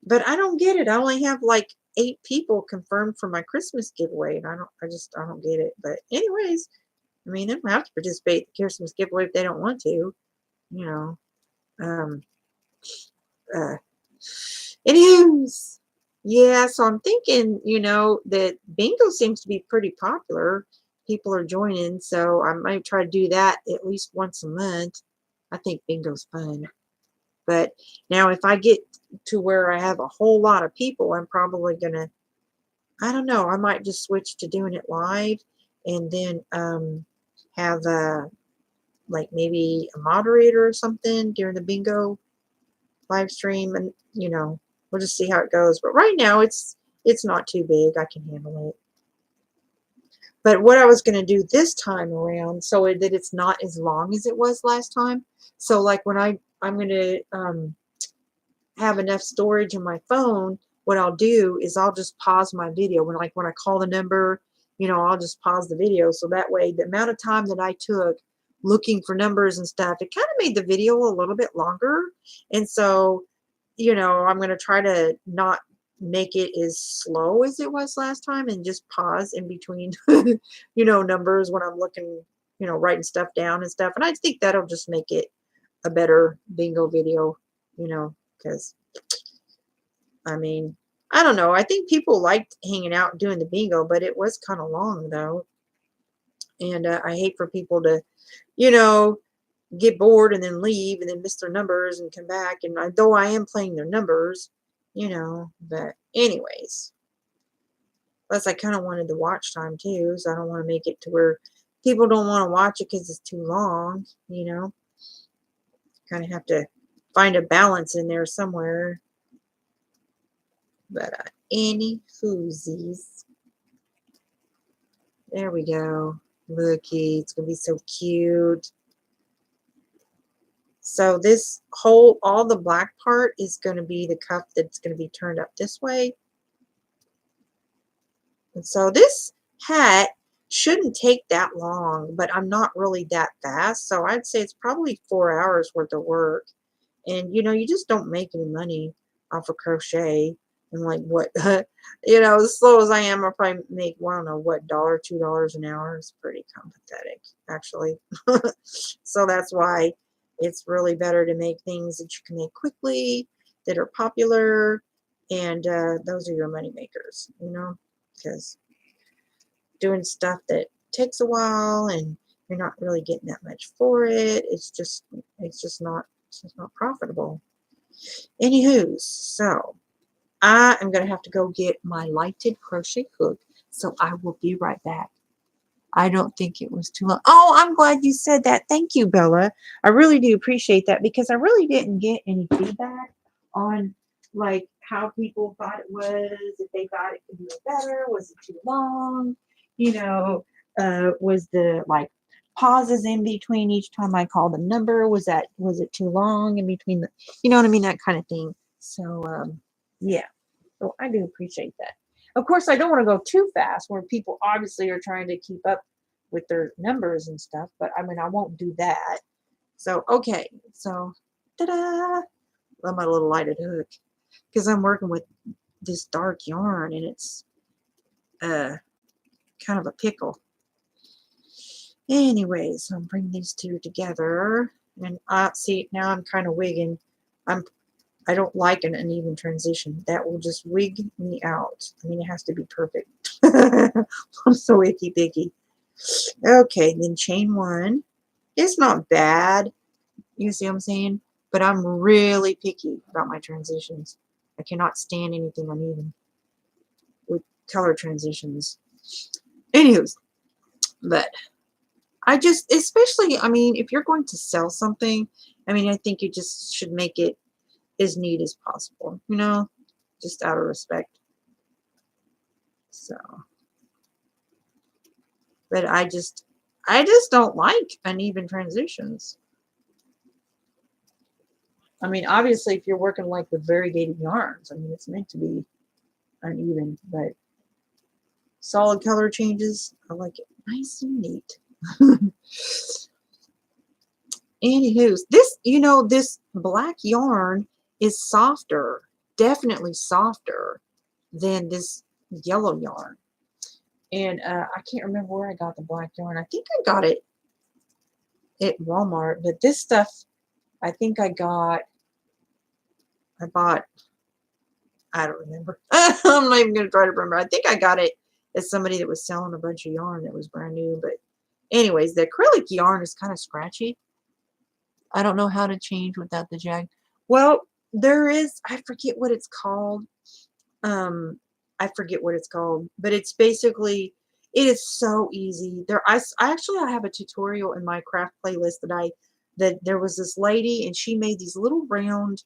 But I don't get it. I only have like 8 people confirmed for my Christmas giveaway, and I don't get it. But anyways, I mean, they don't have to participate in the Christmas giveaway if they don't want to, you know. Uh, Anywho's, yeah, so I'm thinking, you know, that bingo seems to be pretty popular. People are joining, so I might try to do that at least once a month. I think bingo's fun. But now if I get to where I have a whole lot of people, I'm probably gonna, I don't know, I might just switch to doing it live and then have like maybe a moderator or something during the bingo live stream, and you know, we'll just see how it goes. But right now it's not too big. I can handle it. But what I was going to do this time around, so that it's not as long as it was last time, so like when I'm going to have enough storage in my phone, what I'll do is I'll just pause my video when I call the number, you know, I'll just pause the video, so that way the amount of time that I took looking for numbers and stuff, it kind of made the video a little bit longer. And so, you know, I'm going to try to not make it as slow as it was last time and just pause in between, you know, numbers when I'm looking, you know, writing stuff down and stuff. And I think that'll just make it a better bingo video, you know, because I mean, I don't know. I think people liked hanging out doing the bingo, but it was kind of long though. And I hate for people to, you know, get bored and then leave and then miss their numbers and come back. And though I am playing their numbers, you know, but anyways, plus I kind of wanted the watch time too, so I don't want to make it to where people don't want to watch it because it's too long, you know. Kind of have to find a balance in there somewhere. But any whoosies. There we go. Looky, it's gonna be so cute. So this whole, all the black part is going to be the cuff that's going to be turned up this way. And so this hat shouldn't take that long, but I'm not really that fast. So I'd say it's probably 4 hours worth of work. And, you know, you just don't make any money off of crochet. And like what, you know, as slow as I am, I'll probably make, well, I don't know, what, $2 an hour. It's pretty pathetic, actually. So that's why it's really better to make things that you can make quickly, that are popular, and those are your money makers, you know, because doing stuff that takes a while and you're not really getting that much for it, it's just not profitable. Anywho, so I am going to have to go get my lighted crochet hook, so I will be right back. I don't think it was too long. Oh, I'm glad you said that. Thank you, Bella. I really do appreciate that because I really didn't get any feedback on like how people thought it was, if they thought it could be better, was it too long, you know, was the like pauses in between each time I called a number, was it too long in between the, you know what I mean, that kind of thing. So yeah, so I do appreciate that. Of course, I don't want to go too fast where people obviously are trying to keep up with their numbers and stuff, but I mean, I won't do that. So, okay. So, ta-da! Love my little lighted hook because I'm working with this dark yarn and it's kind of a pickle. Anyways, so I'm bringing these two together and see, now I'm kind of wigging I'm I don't like an uneven transition. That will just wig me out. I mean, it has to be perfect. I'm so icky picky. Okay, then chain one. It's not bad. You see what I'm saying? But I'm really picky about my transitions. I cannot stand anything uneven with color transitions. Anywho's, but I just, especially, I mean, if you're going to sell something, I mean, I think you just should make it as neat as possible, you know, just out of respect. So, but I just don't like uneven transitions. I mean, obviously, if you're working like with variegated yarns, I mean, it's meant to be uneven, but solid color changes, I like it nice and neat. Anywho, this, you know, this black yarn is softer, definitely softer than this yellow yarn. And I can't remember where I got the black yarn. I think I got it at Walmart, but this stuff, I think I bought, I don't remember. I'm not even going to try to remember. I think I got it as somebody that was selling a bunch of yarn that was brand new. But anyways, the acrylic yarn is kind of scratchy. I don't know how to change without the jag. Well, there is, I forget what it's called. Um, I forget what it's called, but it's basically, it is so easy. I actually, I have a tutorial in my craft playlist that there was this lady and she made these little round,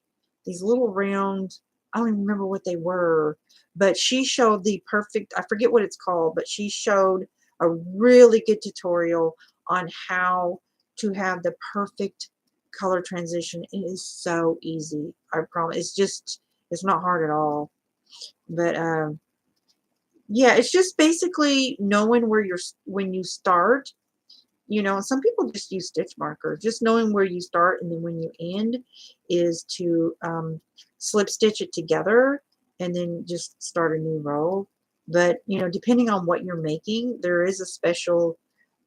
I don't even remember what they were, but she showed the perfect, I forget what it's called, but she showed a really good tutorial on how to have the perfect color transition. It is so easy. I promise. It's not hard at all. But yeah, it's just basically knowing where when you start. You know, some people just use stitch markers. Just knowing where you start and then when you end is to slip stitch it together and then just start a new row. But you know, depending on what you're making, there is a special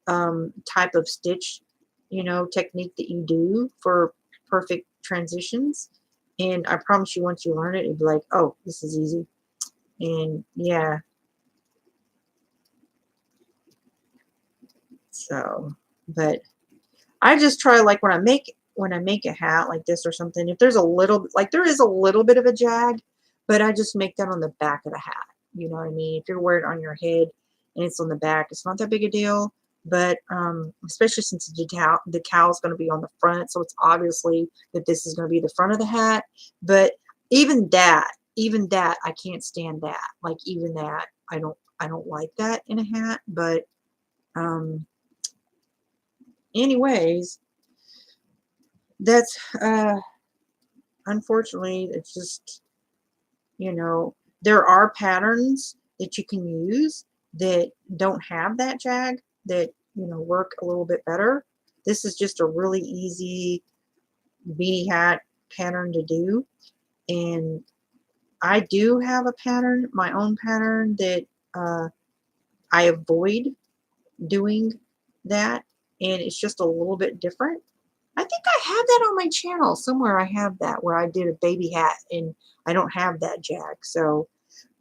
type of stitch, you know, technique that you do for perfect transitions. And I promise you, once you learn it, you'll be like, oh, this is easy. And yeah, so, but I just try, like when I make a hat like this or something, if there's a little, like there is a little bit of a jag, but I just make that on the back of the hat. You know what I mean? If you're wearing it on your head and it's on the back, it's not that big a deal. But especially since the cowl is going to be on the front, so it's obviously that this is going to be the front of the hat. But even that, I can't stand that. Like even that, I don't like that in a hat. But um, anyways, that's unfortunately, it's just, you know, there are patterns that you can use that don't have that jag that, you know, work a little bit better. This is just a really easy beanie hat pattern to do. And I do have a pattern, my own pattern that I avoid doing that. And it's just a little bit different. I think I have that on my channel somewhere. I have that where I did a baby hat and I don't have that jag. So,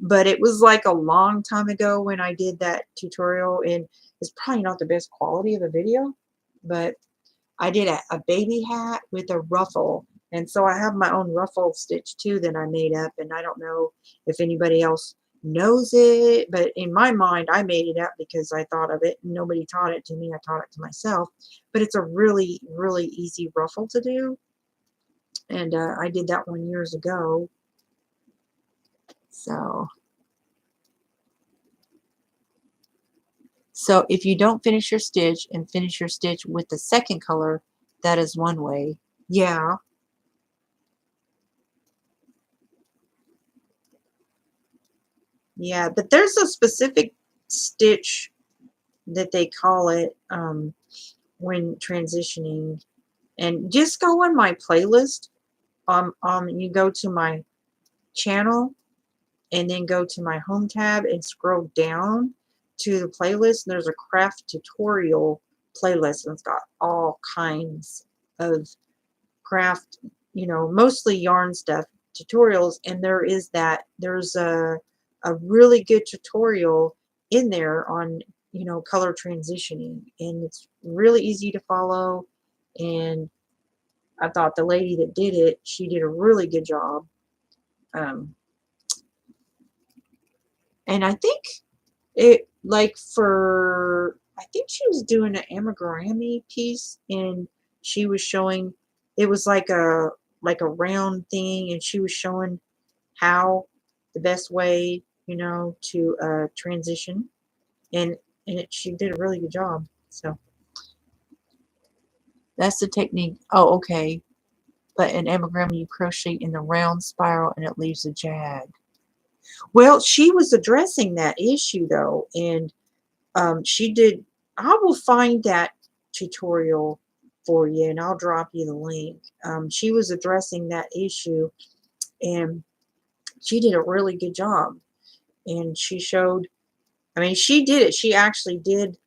but it was like a long time ago when I did that tutorial, and it's probably not the best quality of a video, but I did a baby hat with a ruffle. And so I have my own ruffle stitch too that I made up, and I don't know if anybody else knows it, but in my mind I made it up because I thought of it. Nobody taught it to me. I taught it to myself. But it's a really, really easy ruffle to do. And I did that one years ago. So if you don't finish your stitch and finish your stitch with the second color, that is one way. Yeah. Yeah, but there's a specific stitch that they call it when transitioning. And just go on my playlist. You go to my channel and then go to my home tab and scroll down to the playlist. And there's a craft tutorial playlist, and it's got all kinds of craft, you know, mostly yarn stuff tutorials, and there's a really good tutorial in there on, you know, color transitioning, and it's really easy to follow. And I thought the lady that did it, she did a really good job. Um, and I think it, like, for, I think she was doing an amigurumi piece, and she was showing, it was like a round thing, and she was showing how the best way, you know, to transition, and she did a really good job. So that's the technique. Oh, okay. But in amigurumi, you crochet in the round spiral, and it leaves a jag. Well, she was addressing that issue though, and she did. I will find that tutorial for you, and I'll drop you the link. She was addressing that issue, and she did a really good job. And she showed, I mean, she did it. She actually did,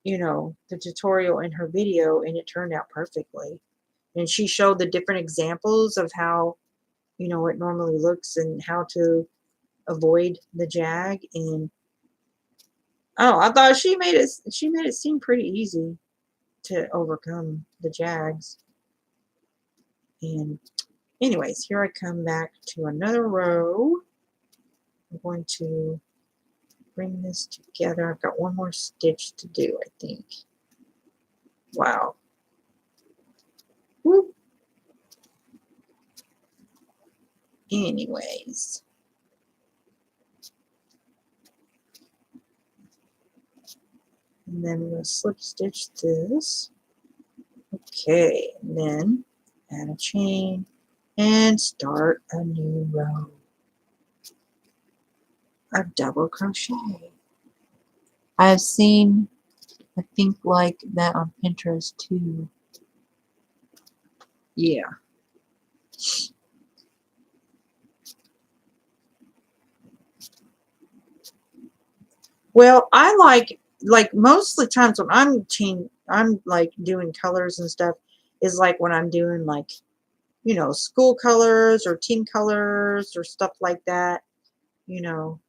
you know, the tutorial in her video, and it turned out perfectly. And she showed the different examples of how, you know, it normally looks and how to avoid the jag. And oh, I thought she made it seem pretty easy to overcome the jags. And anyways, here I come back to another row. I'm going to bring this together. I've got one more stitch to do, I think. Wow. Whoop. Anyways. And then I'm going to slip stitch this. Okay, and then add a chain and start a new row of double crochet. I've seen, I think, like that on Pinterest too. Yeah. Well, I like most of the times when I'm like doing colors and stuff, is like when I'm doing, like, you know, school colors or team colors or stuff like that, you know.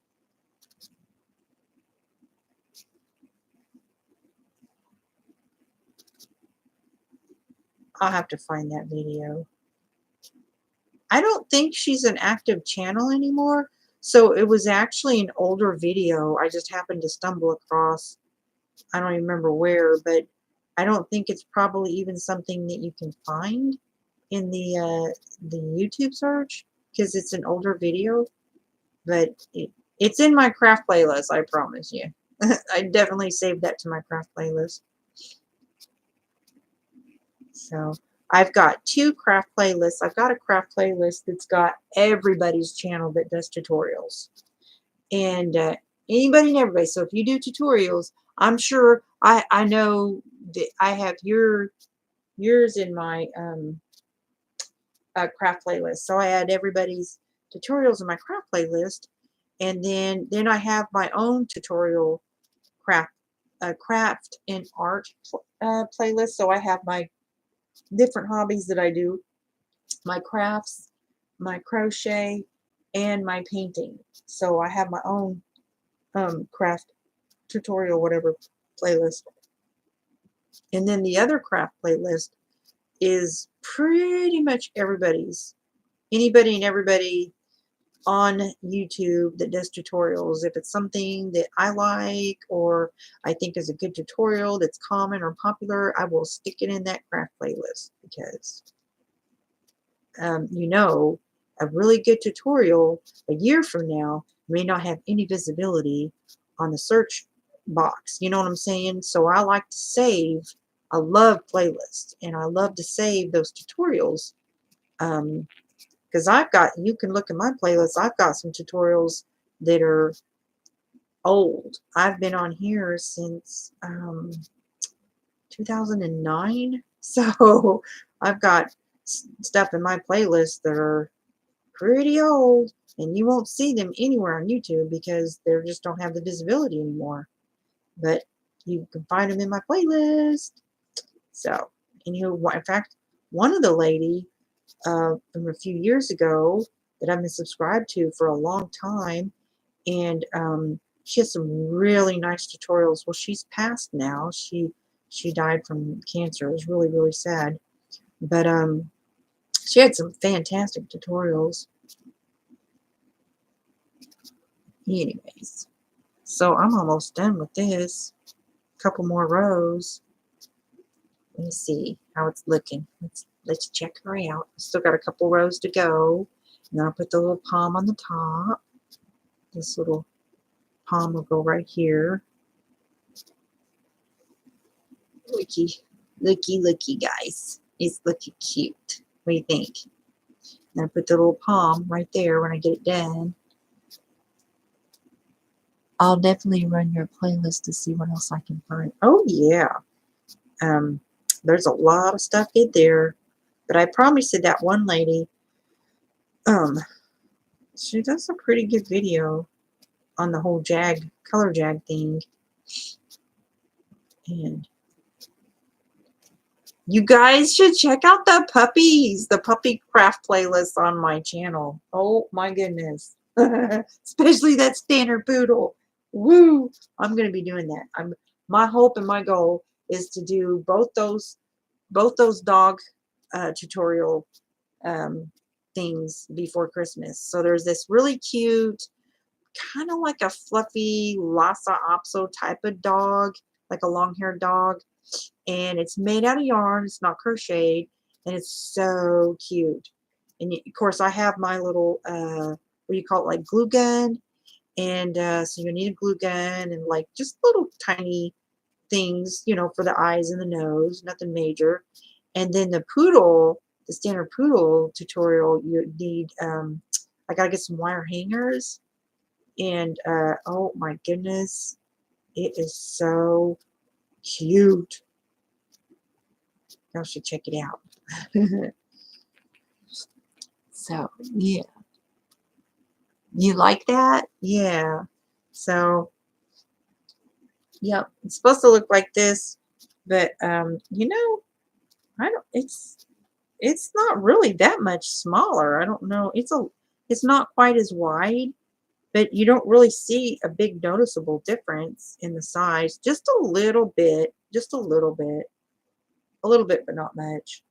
I'll have to find that video. I don't think she's an active channel anymore, so it was actually an older video I just happened to stumble across. I don't even remember where, but I don't think it's probably even something that you can find in the YouTube search, because it's an older video. But it's in my craft playlist, I promise you. I definitely saved that to my craft playlist. So I've got two craft playlists. I've got a craft playlist that's got everybody's channel that does tutorials. And anybody and everybody. So if you do tutorials, I'm sure I know that I have yours in my craft playlist. So I add everybody's tutorials in my craft playlist, and then I have my own tutorial craft and art playlist. So I have my different hobbies that I do, my crafts, my crochet, and my painting. So I have my own craft tutorial whatever playlist. And then the other craft playlist is pretty much anybody and everybody on YouTube that does tutorials. If it's something that I like or I think is a good tutorial that's common or popular, I will stick it in that craft playlist, because you know, a really good tutorial a year from now may not have any visibility on the search box. You know what I'm saying? So I like to save. I love playlists, and I love to save those tutorials. Because you can look at my playlist, I've got some tutorials that are old. I've been on here since 2009. So I've got stuff in my playlist that are pretty old, and you won't see them anywhere on YouTube because they just don't have the visibility anymore. But you can find them in my playlist. So, and in fact, one of the lady from a few years ago that I've been subscribed to for a long time, and she has some really nice tutorials. Well, she's passed now. She died from cancer. It was really, really sad. But she had some fantastic tutorials. Anyways, so I'm almost done with this. A couple more rows. Let me see how it's looking. Let's check her out. Still got a couple rows to go. And then I'll put the little palm on the top. This little palm will go right here. Looky, looky, looky, guys. It's looking cute. What do you think? And I put the little palm right there when I get it done. I'll definitely run your playlist to see what else I can find. Oh, yeah. There's a lot of stuff in there. But I promised you that one lady, she does a pretty good video on the whole color jag thing. And you guys should check out the puppies, the puppy craft playlist on my channel. Oh my goodness. Especially that standard poodle. Woo! I'm going to be doing that. My hope and my goal is to do both those dog tutorial things before Christmas. So there's this really cute, kind of like a fluffy Lhasa Apso type of dog, like a long-haired dog. And it's made out of yarn. It's not crocheted. And it's so cute. And of course, I have my little, what do you call it, like glue gun. And so you need a glue gun and like just little tiny things, you know, for the eyes and the nose, nothing major. And then the poodle, the standard poodle tutorial, you need, I got to get some wire hangers. And oh my goodness, it is so cute. Y'all should check it out. So, yeah. You like that? Yeah. So, yep. It's supposed to look like this, but you know, it's not really that much smaller. I don't know. It's not quite as wide, but you don't really see a big noticeable difference in the size. Just a little bit. Just a little bit. A little bit, but not much.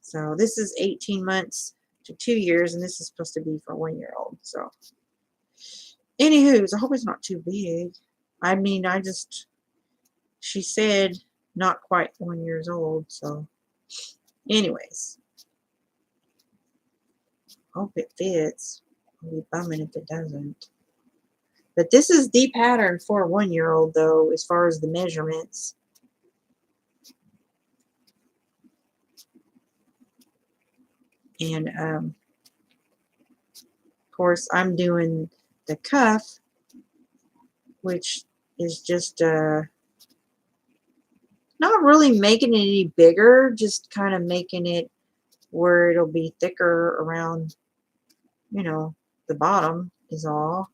So this is 18 months to 2 years, and this is supposed to be for 1-year-old. So, anywho's, I hope it's not too big. I mean, she said not quite 1 years old. So, anyways, hope it fits. I'll be bumming if it doesn't. But this is the pattern for a 1-year-old, though, as far as the measurements. And, of course, I'm doing the cuff, which is just not really making it any bigger, just kind of making it where it'll be thicker around, you know, the bottom is all.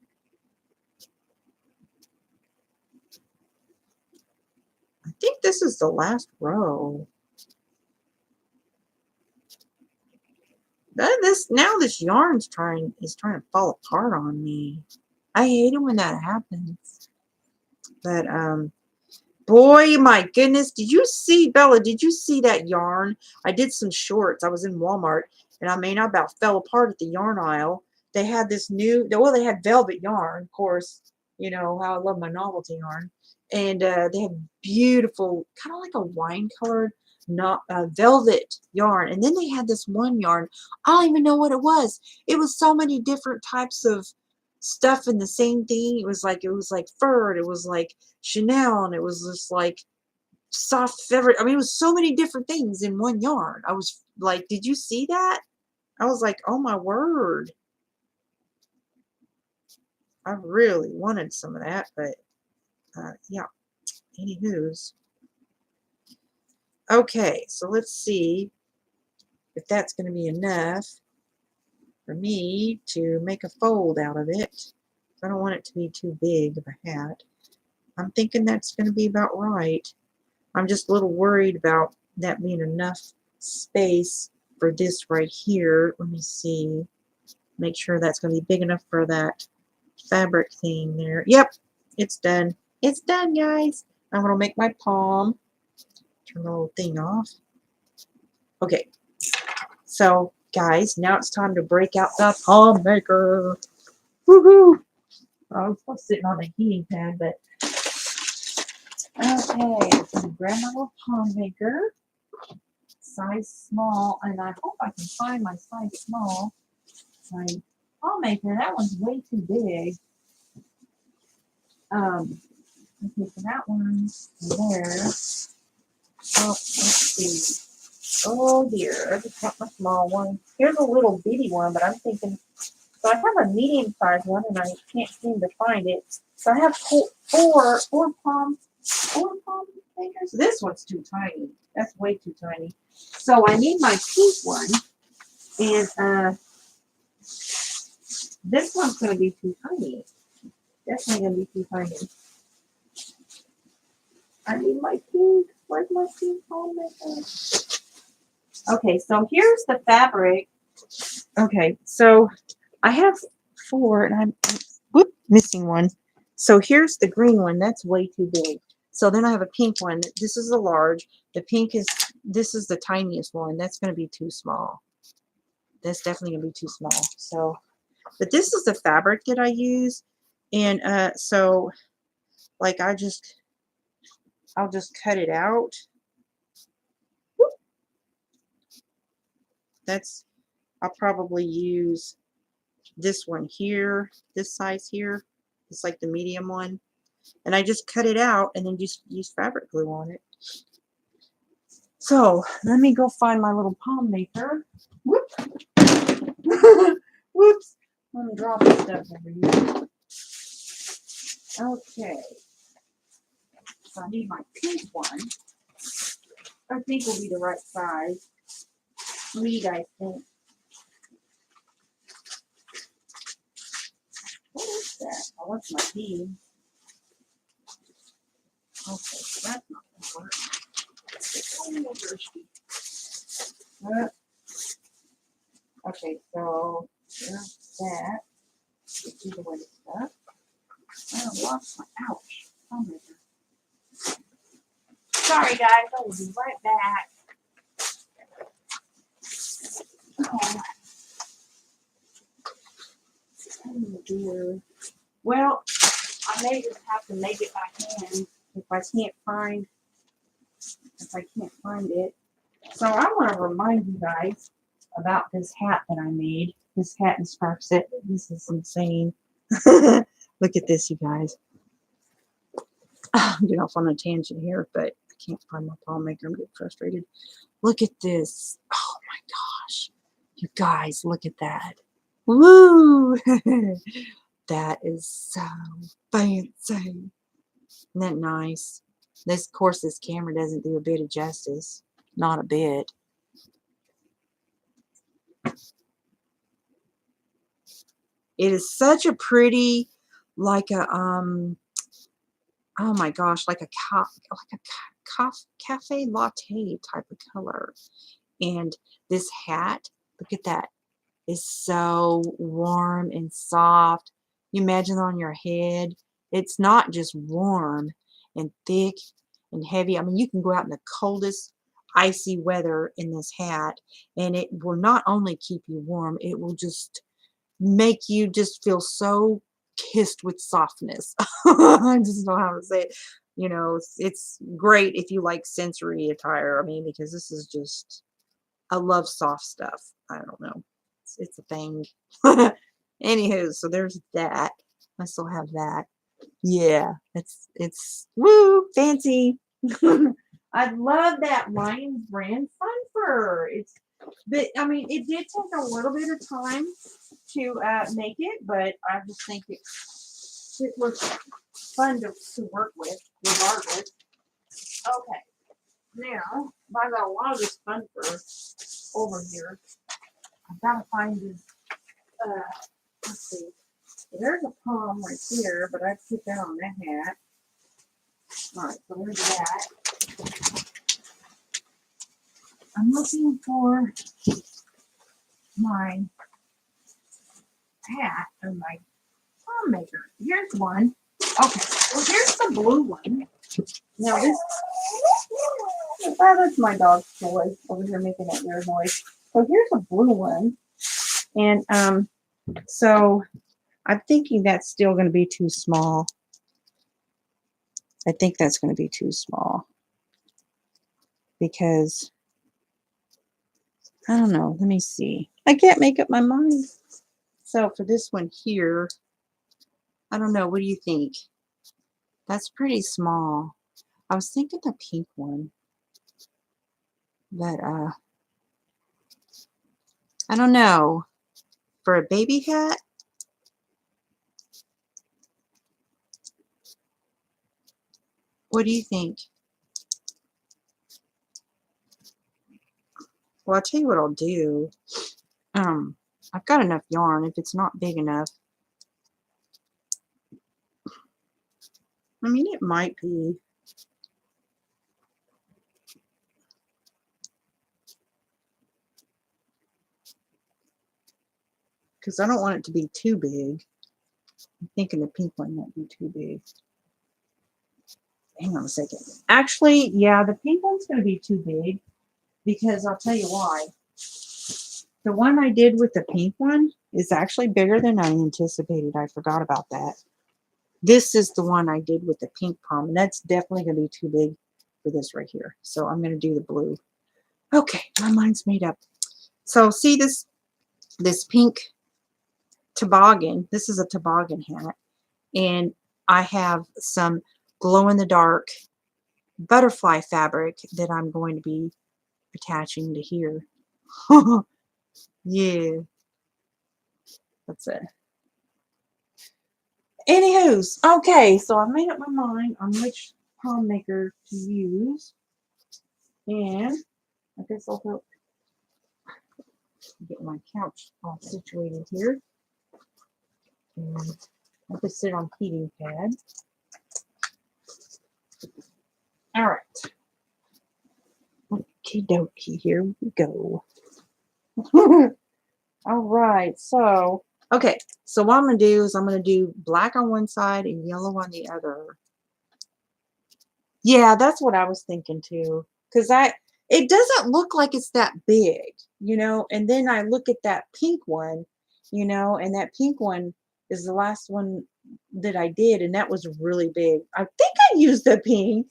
I think this is the last row. This yarn's trying to fall apart on me. I hate it when that happens. But boy, my goodness, did you see, Bella, did you see that yarn? I did some shorts. I was in Walmart, and I mean, I about fell apart at the yarn aisle. They had this new, well, they had velvet yarn, of course. You know how I love my novelty yarn. And they had beautiful, kind of like a wine-colored, not velvet yarn. And then they had this one yarn. I don't even know what it was. It was so many different types of stuff in the same thing. It was like fur. It was like Chanel, and it was just like soft fabric. I mean, it was so many different things in one yarn. I was like, did you see that? I was like, oh my word. I really wanted some of that, but yeah. Anywho's. Okay, so let's see if that's going to be enough for me to make a fold out of it. I don't want it to be too big of a hat. I'm thinking that's going to be about right. I'm just a little worried about that being enough space for this right here. Let me see. Make sure that's going to be big enough for that fabric thing there. Yep, it's done. It's done, guys. I'm going to make my palm. Turn the little thing off. Okay. So, guys, now it's time to break out the palm maker. Woohoo! I was sitting on the heating pad, but okay. So I'm grab my little palm maker, size small, and I hope I can find my size small. My palm maker, that one's way too big. Okay, so that one's there. Oh, let's see. Oh dear, I just got my small one. Here's a little bitty one, but I'm thinking, so I have a medium sized one and I can't seem to find it. So I have four palm makers. This one's too tiny. That's way too tiny. So I need my pink one, and this one's going to be too tiny. Definitely going to be too tiny. I need my pink. Where's my pink palm maker? Okay, so here's the fabric. Okay, so I have 4, and I'm missing one. So here's the green one. That's way too big. So then I have a pink one. This is a large. The pink is, this is the tiniest one. That's going to be too small. That's definitely going to be too small. So, but this is the fabric that I use. And so, like, I'll just cut it out. I'll probably use this one here, this size here. It's like the medium one. And I just cut it out and then just use fabric glue on it. So let me go find my little palm maker. Whoop. Whoops. I'm dropping stuff over here. Okay. So I need my pink one. I think will be the right size. What do you guys think? What is that? Oh, that's my bead. Okay, so that's not going to work. Okay, so there's that. Get the way stuff. I lost my ouch. Oh my God. Sorry guys, I will be right back. Oh dear. Well, I may just have to make it by hand if I can't find it. So I want to remind you guys about this hat that I made. This hat and scarf set. This is insane. Look at this, you guys. I'm getting off on a tangent here, but I can't find my palm maker. I'm getting frustrated. Look at this. Oh my gosh. You guys, look at that. Woo! That is so fancy. Isn't that nice? This, of course, this camera doesn't do a bit of justice. Not a bit. It is such a pretty, like a, oh my gosh, like a cafe latte type of color. And this hat, look at that, is so warm and soft. You imagine it on your head. It's not just warm and thick and heavy. I mean, you can go out in the coldest, icy weather in this hat, and it will not only keep you warm, it will just make you just feel so kissed with softness. I just know how to say it. You know, it's great if you like sensory attire. I mean, because this is just, I love soft stuff. I don't know. It's a thing. Anywho, so there's that. I still have that. Yeah, it's woo fancy. I love that Lions brand fun fur. But I mean, it did take a little bit of time to make it, but I just think it was fun to work with, regardless. Okay, now I got a lot of this fun fur over here. I've got to find this. Let's see. There's a palm right here, but I put that on that hat. All right, so there's that. I'm looking for my hat or my palm maker. Here's one. Okay, well here's the blue one. Now this, that's my dog's toy over here making that weird noise. So here's a blue one, and so I'm thinking that's still going to be too small. I think that's going to be too small because I don't know. Let me see. I can't make up my mind. So for this one here, I don't know. What do you think? That's pretty small. I was thinking the pink one, but I don't know. For a baby hat, what do you think? Well, I'll tell you what I'll do. I've got enough yarn. If it's not big enough, I mean, it might be. Because I don't want it to be too big. I'm thinking the pink one might be too big. Hang on a second. Actually, yeah, the pink one's going to be too big because I'll tell you why. The one I did with the pink one is actually bigger than I anticipated. I forgot about that. This is the one I did with the pink pom, and that's definitely going to be too big for this right here. So I'm going to do the blue. Okay, my mind's made up. So see this pink toboggan. This is a toboggan hat, and I have some glow-in-the-dark butterfly fabric that I'm going to be attaching to here. Yeah, that's it. Anywho's, okay, so I made up my mind on which palm maker to use, and I guess I'll help get my couch all situated here, and I'll just sit on heating pad. All right, okie dokie, here we go. All right, so okay, so what I'm gonna do is I'm gonna do black on one side and yellow on the other. Yeah, that's what I was thinking too. Because it doesn't look like it's that big, you know, and then I look at that pink one, you know, and that pink one is the last one that I did, and that was really big. I think I used the pink.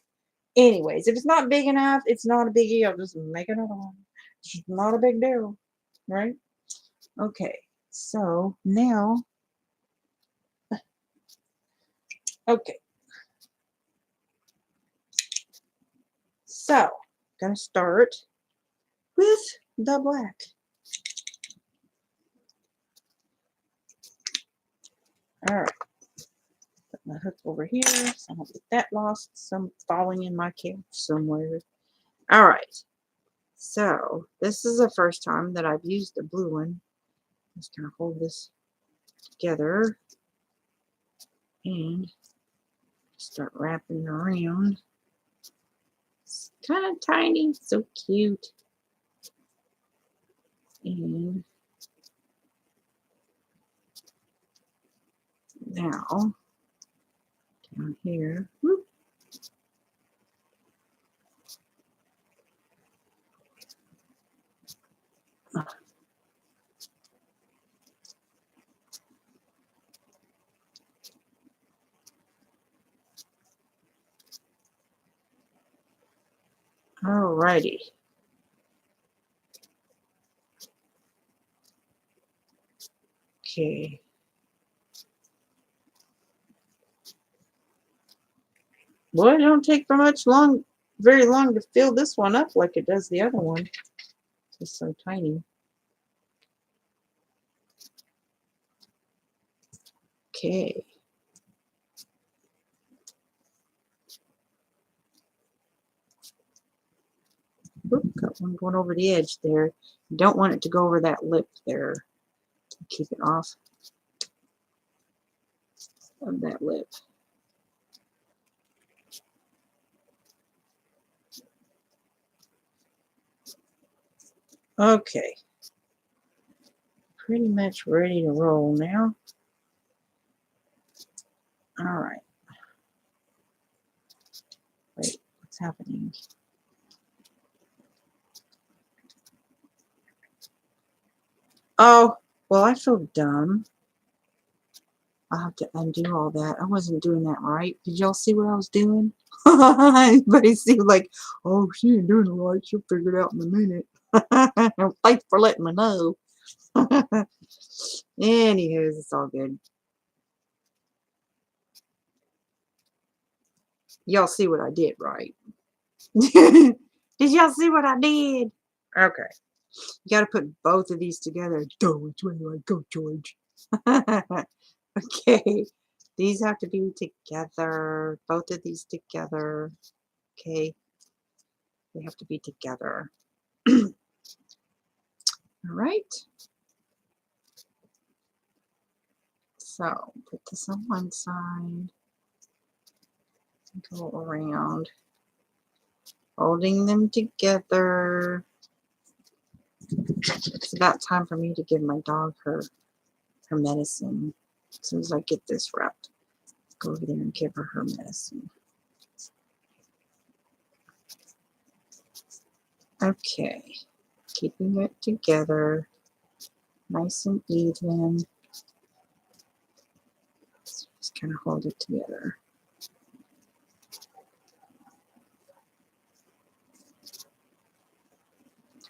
Anyways, if it's not big enough, it's not a biggie. I'll just make another one. It's not a big deal, right? Okay, so now, okay, so gonna start with the black. All right, put my hook over here so I don't get that lost. Some falling in my couch somewhere. All right, so this is the first time that I've used the blue one. Just gonna hold this together and start wrapping around. It's kind of tiny, so cute. And now down here, whoop, alrighty. Okay. Well, it don't take very long to fill this one up like it does the other one. It's so tiny. Okay. Oop, got one going over the edge there. You don't want it to go over that lip there. Keep it off of that lip. Okay. pretty much ready to roll now. All right. Wait, what's happening? Oh, well, I feel dumb. I'll have to undo all that. I wasn't doing that right. Did y'all see what I was doing? Everybody seemed like, oh, she ain't doing it right. She'll figure it out in a minute. Thanks for letting me know. Anywho, it's all good. Y'all see what I did, right? Did y'all see what I did? Okay. You got to put both of these together. Which way do I go, George? Okay. These have to be together. Both of these together. Okay. They have to be together. All right. So put this on one side. Go around. Holding them together. It's about time for me to give my dog her medicine. As soon as I get this wrapped, go over there and give her medicine. Okay, keeping it together, nice and even. Just kind of hold it together.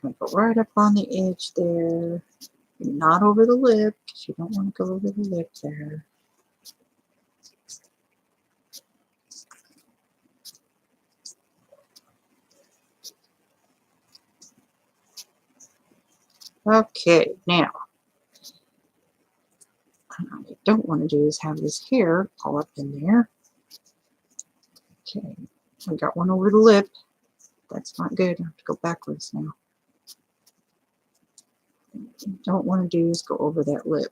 Go right up on the edge there, not over the lip, because you don't want to go over the lip there. Okay, now, what I don't want to do is have this hair all up in there. Okay, I got one over the lip. That's not good. I have to go backwards now. What you don't want to do is go over that lip.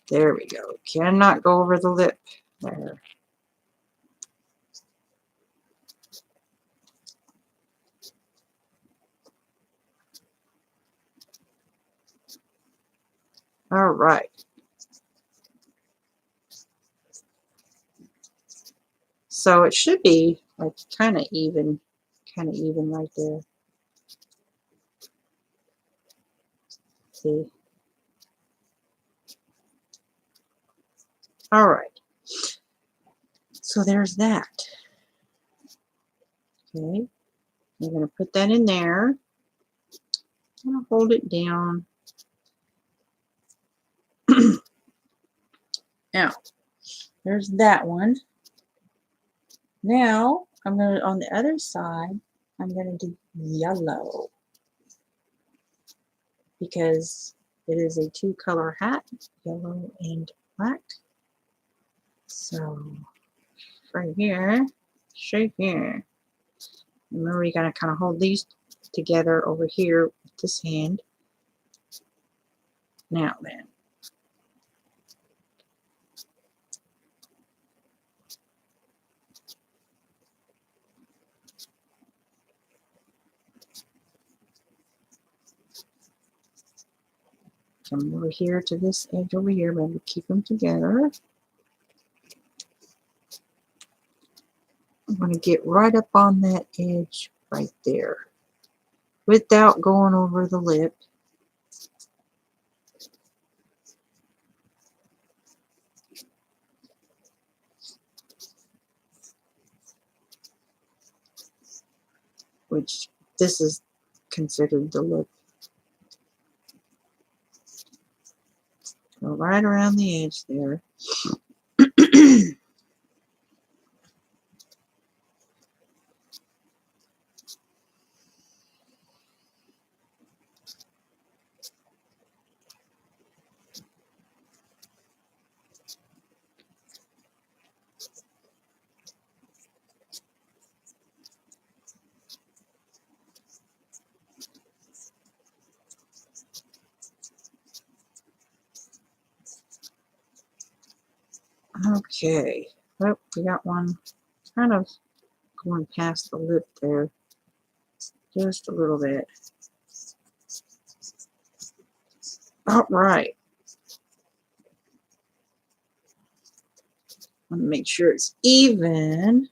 There we go. Cannot go over the lip. There. All right. So it should be like kind of even right there. See? All right. So there's that. Okay. I'm going to put that in there. I'm going to hold it down. Now, there's that one. Now, I'm going to, on the other side, I'm going to do yellow. Because it is a two-color hat, yellow and black. So, right here, straight here. Remember, you gotta kind of hold these together over here with this hand. Now then. Come over here to this edge over here. Remember, keep them together. I'm going to get right up on that edge right there without going over the lip. Which this is considered the lip. Go right around the edge there. Okay, oh, we got one kind of going past the lip there, just a little bit. All right. Want to make sure it's even.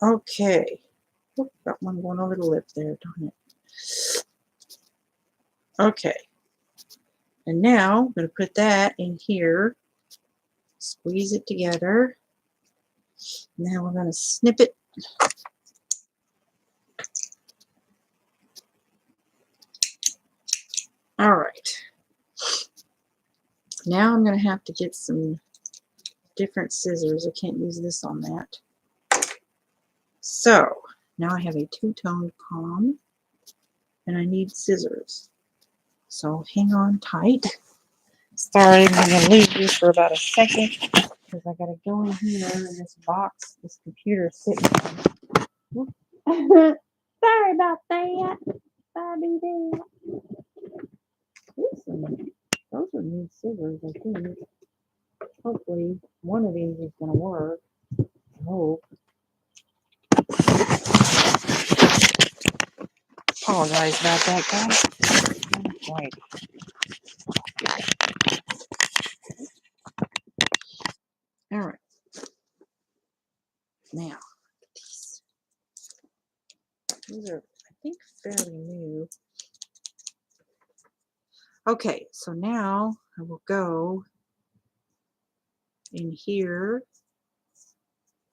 Okay. Oh, got one going over the lip there, darn it. Okay. And now I'm going to put that in here. Squeeze it together. Now we're going to snip it. All right. Now I'm going to have to get some different scissors. I can't use this on that. So now I have a two-toned palm and I need scissors. So hang on tight. Sorry, I'm going to leave you for about a second because I got to go in here in this box. This computer sitting. Sorry about that. Sorry that. Those are new scissors, I think. Hopefully, one of these is going to work. I hope. Apologize about that, guys. Right. All right. Now, these are, I think, fairly new. Okay, so now I will go in here,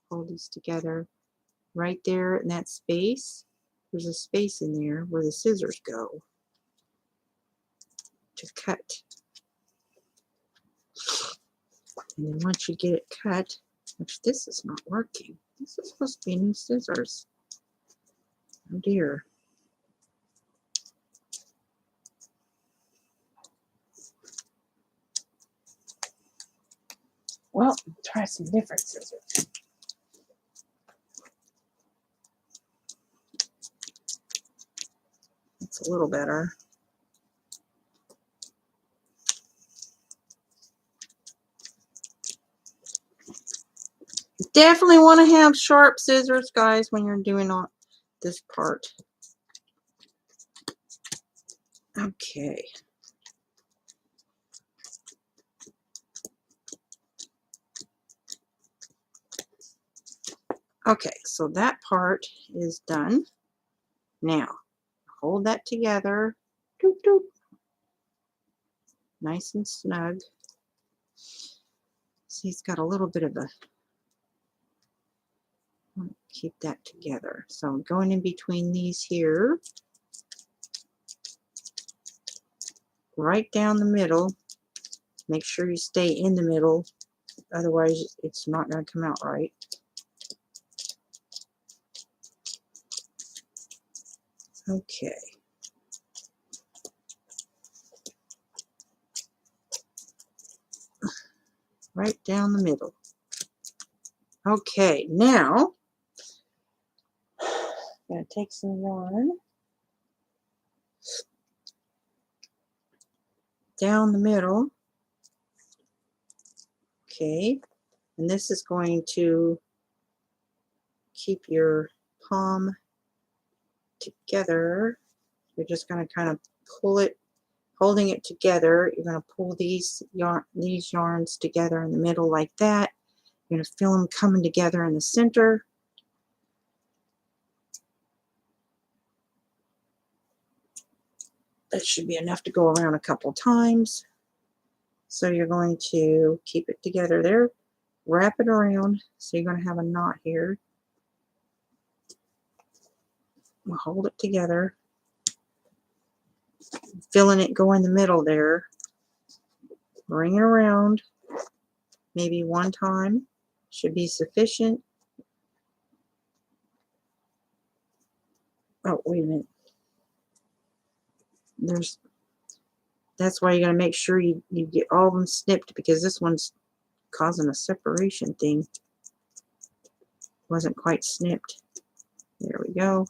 hold these together right there in that space. There's a space in there where the scissors go to cut. And then once you get it cut, which this is not working. This is supposed to be new scissors. Oh dear. Well, try some different scissors. It's a little better. Definitely want to have sharp scissors, guys, when you're doing all this part. Okay. Okay, so that part is done. Now, hold that together. Doop, doop. Nice and snug. See, it's got a little bit of a... keep that together. So I'm going in between these here. Right down the middle. Make sure you stay in the middle. Otherwise, it's not going to come out right. Okay. Right down the middle. Okay, now I'm going to take some yarn down the middle. Okay, and this is going to keep your palm together. You're just going to kind of pull it, holding it together. You're going to pull these yarns together in the middle like that. You're going to feel them coming together in the center. That should be enough to go around a couple times. So you're going to keep it together there, wrap it around. So you're going to have a knot here. We'll hold it together, feeling it go in the middle there. Bring it around, maybe one time, should be sufficient. Oh, wait a minute. That's why you got to make sure you get all of them snipped, because this one's causing a separation thing. Wasn't quite snipped. There we go.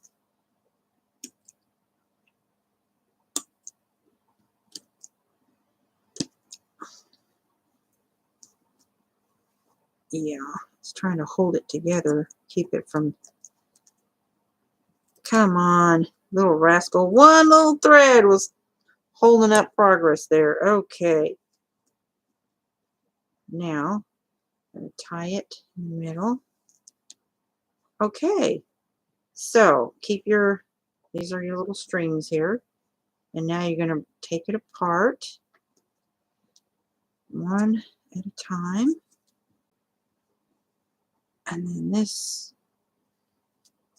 Yeah, it's trying to hold it together, keep it from... Come on. Little rascal. One little thread was holding up progress there. Okay. Now, I'm going to tie it in the middle. Okay. So, keep your, these are your little strings here. And now you're going to take it apart one at a time. And then this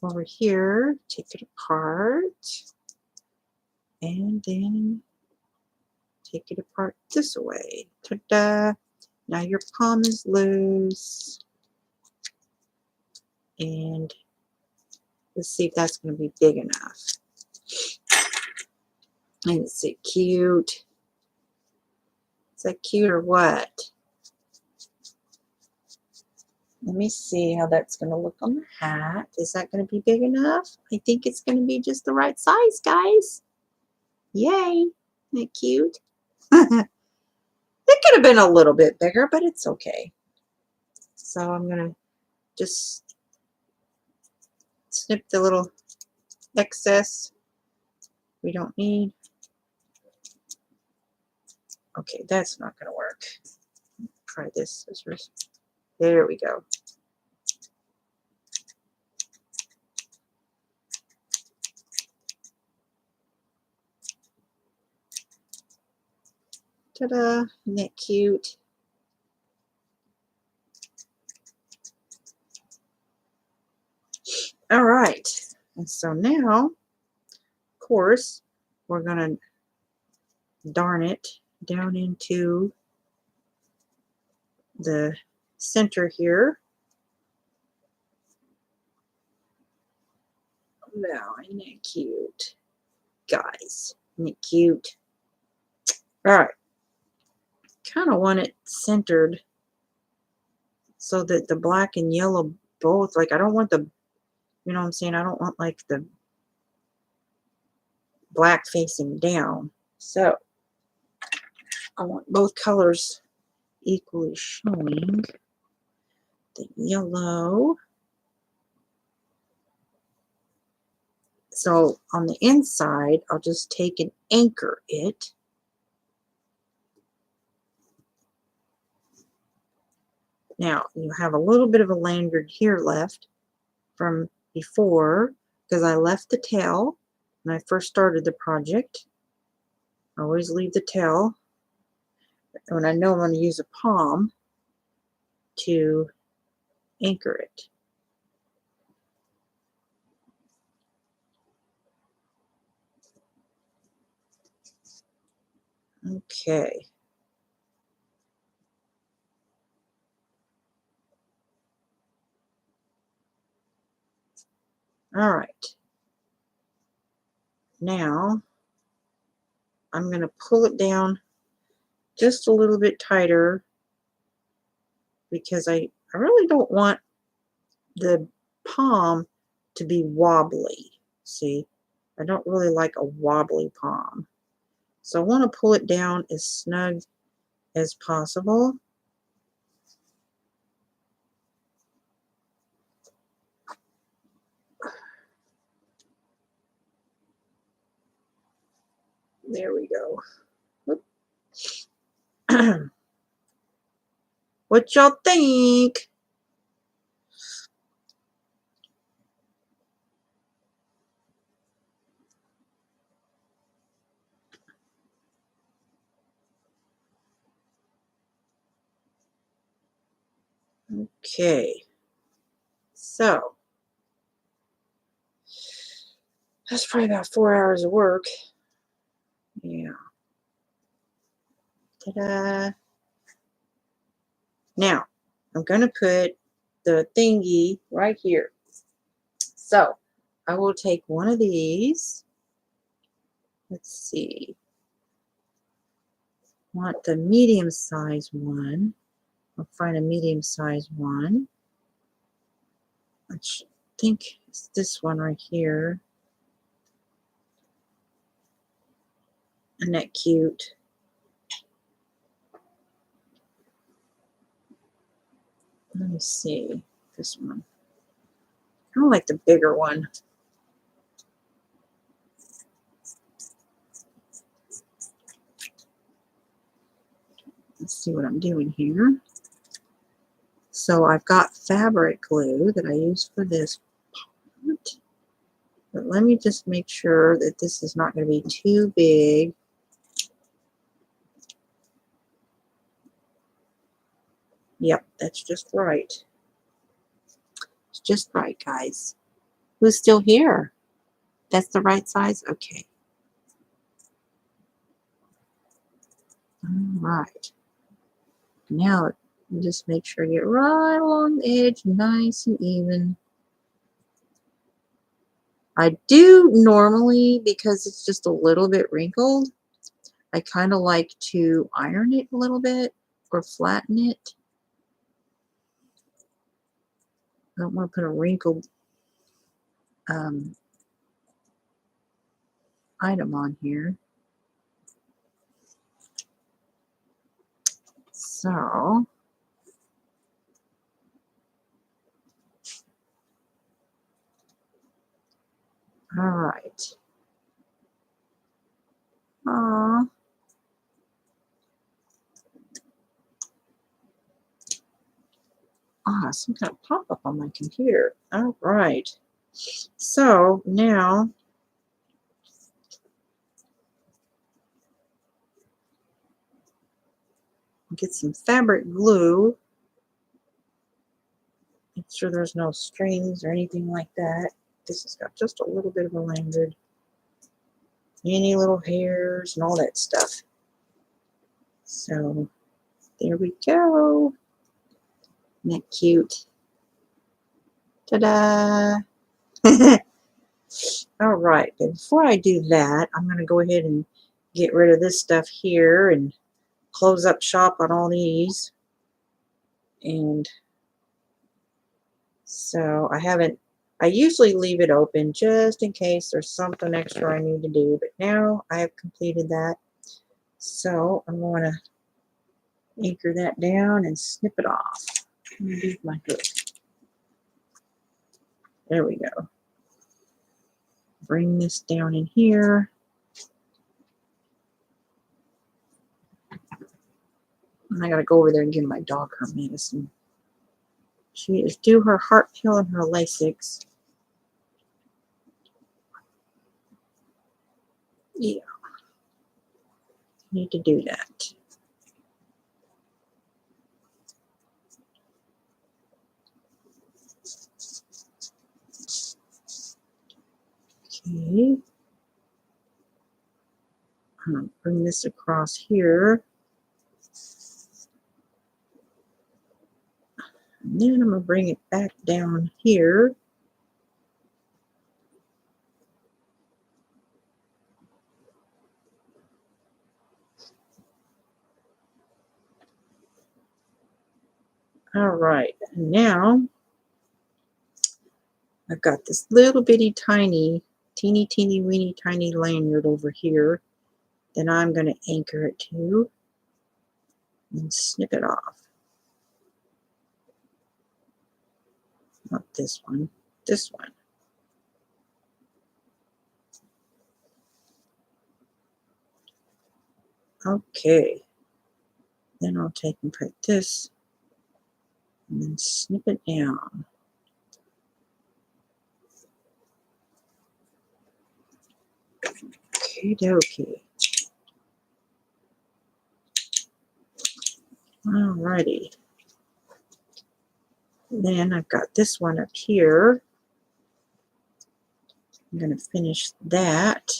over here, take it apart. And then take it apart this way. Ta-da! Now your palm is loose. And let's see if that's going to be big enough. And is it cute? Is that cute or what? Let me see how that's going to look on the hat. Is that going to be big enough? I think it's going to be just the right size, guys. Yay. Isn't that cute? It could have been a little bit bigger, but it's okay. So I'm going to just snip the little excess we don't need. Okay, that's not going to work. Try this scissors. There we go. Ta-da! Isn't that cute? All right. And so now, of course, we're going to darn it down into the center here. Now, isn't that cute? Guys, isn't it cute? All right. Kind of want it centered so that the black and yellow both, like I don't want the, you know what I'm saying? I don't want like the black facing down. So I want both colors equally showing. The yellow. So on the inside, I'll just take and anchor it. Now, you have a little bit of a lanyard here left from before because I left the tail when I first started the project. I always leave the tail when I know I'm going to use a palm to anchor it. Okay. All right. Now, I'm going to pull it down just a little bit tighter because I really don't want the palm to be wobbly. See, I don't really like a wobbly palm. So I want to pull it down as snug as possible. There we go. What y'all think? Okay. So that's probably about 4 hours of work. Yeah. Ta-da. Now, I'm going to put the thingy right here. So, I will take one of these. Let's see. Want the medium size one. I'll find a medium size one. I think it's this one right here. Isn't that cute? Let me see. This one. I don't like the bigger one. Let's see what I'm doing here. So I've got fabric glue that I use for this part. But let me just make sure that this is not going to be too big. Yep, that's just right. It's just right, guys. Who's still here? That's the right size? Okay. All right. Now, just make sure you get right along the edge, nice and even. I do normally, because it's just a little bit wrinkled, I kind of like to iron it a little bit or flatten it. I don't want to put a wrinkled item on here. So, all right. Some kind of pop-up on my computer. All right. So now get some fabric glue. Make sure there's no strings or anything like that. This has got just a little bit of a lanyard. Any little hairs and all that stuff. So there we go. Isn't that cute? Ta-da! All right, but before I do that, I'm going to go ahead and get rid of this stuff here and close up shop on all these. And so I usually leave it open just in case there's something extra I need to do, but now I have completed that. So I'm going to anchor that down and snip it off. Use my hook. There we go. Bring this down in here. And I gotta go over there and give my dog her medicine. She is due her heart pill and her Lasix. Yeah. Need to do that. Okay. I'm gonna bring this across here. And then I'm going to bring it back down here. All right, and now I've got this little bitty tiny, teeny weeny tiny lanyard over here that I'm going to anchor it to and snip it off. Not this one, this one. Okay, then I'll take and put this and then snip it down. Okie dokie. Alrighty. Then I've got this one up here. I'm going to finish that.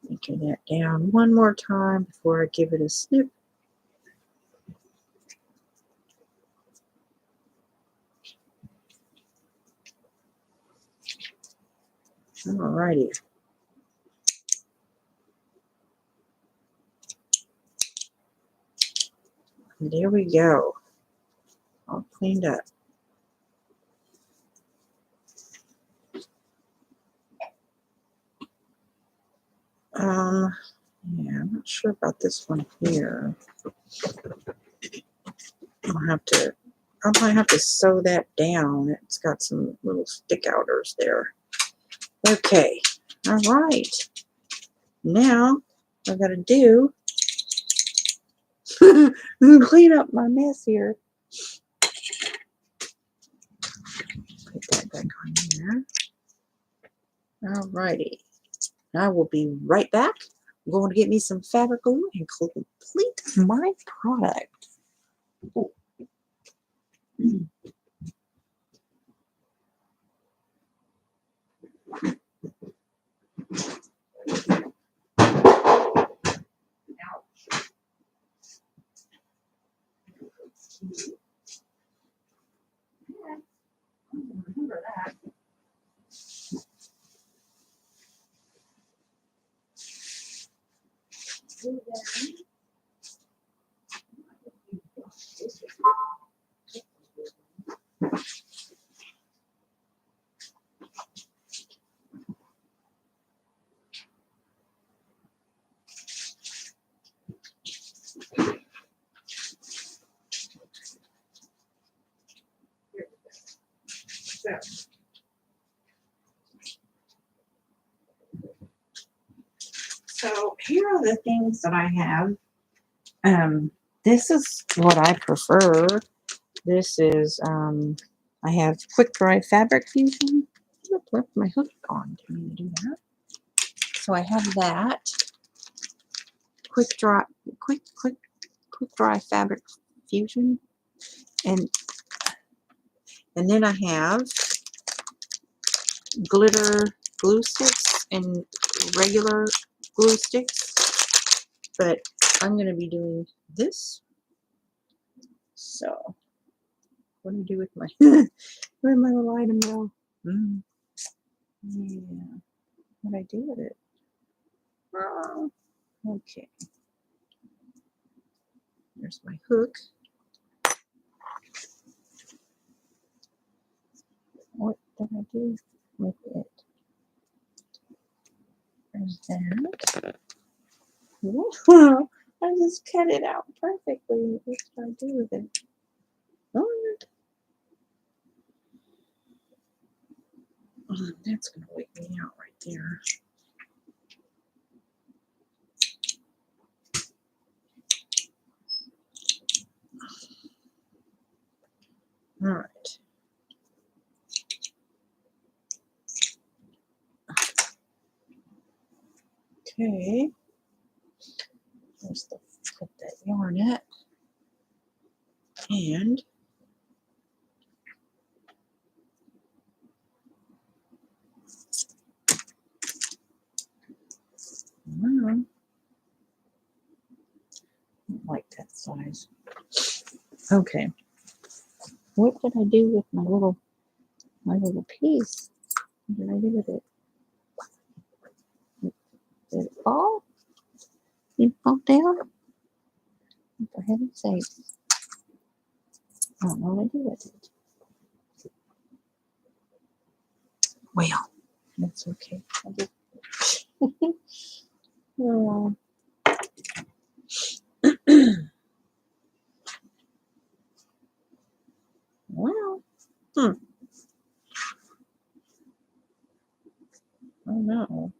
Anchor that down one more time before I give it a snip. Alrighty. And there we go. All cleaned up. Yeah, I'm not sure about this one here. I might have to sew that down. It's got some little stick outers there. Okay. All right. Now, what I've got to do Clean up my mess here. Put that back on there. Alrighty. I will be right back. I'm going to get me some fabric glue and complete my product. Oh. Remember that. So here are the things that I have. This is what I prefer. This is I have quick dry fabric fusion. I left my hook on. Do you do that? So I have that quick dry fabric fusion, and then I have glitter glue sticks and regular glue sticks, but I'm going to be doing this. So what do I do with my where'd my little item go? Yeah, what do I do with it? Oh, okay. There's my hook. What did I do with it? There's that. Wow, I just cut it out perfectly. What did I do with it? Oh, that's going to wake me out right there. All right. Okay. There's the put that yarn at. And I don't like that size. Okay. What did I do with my little piece? What did I do with it? Did it fall? Did it fall down? For heaven's sake. I don't know what to do with it. Well, that's okay. Oh. Well, I don't know.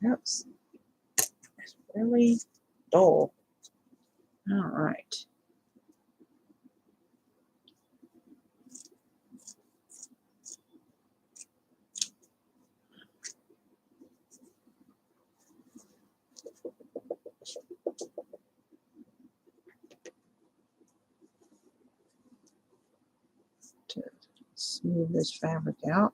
That's really dull. All right. To smooth this fabric out.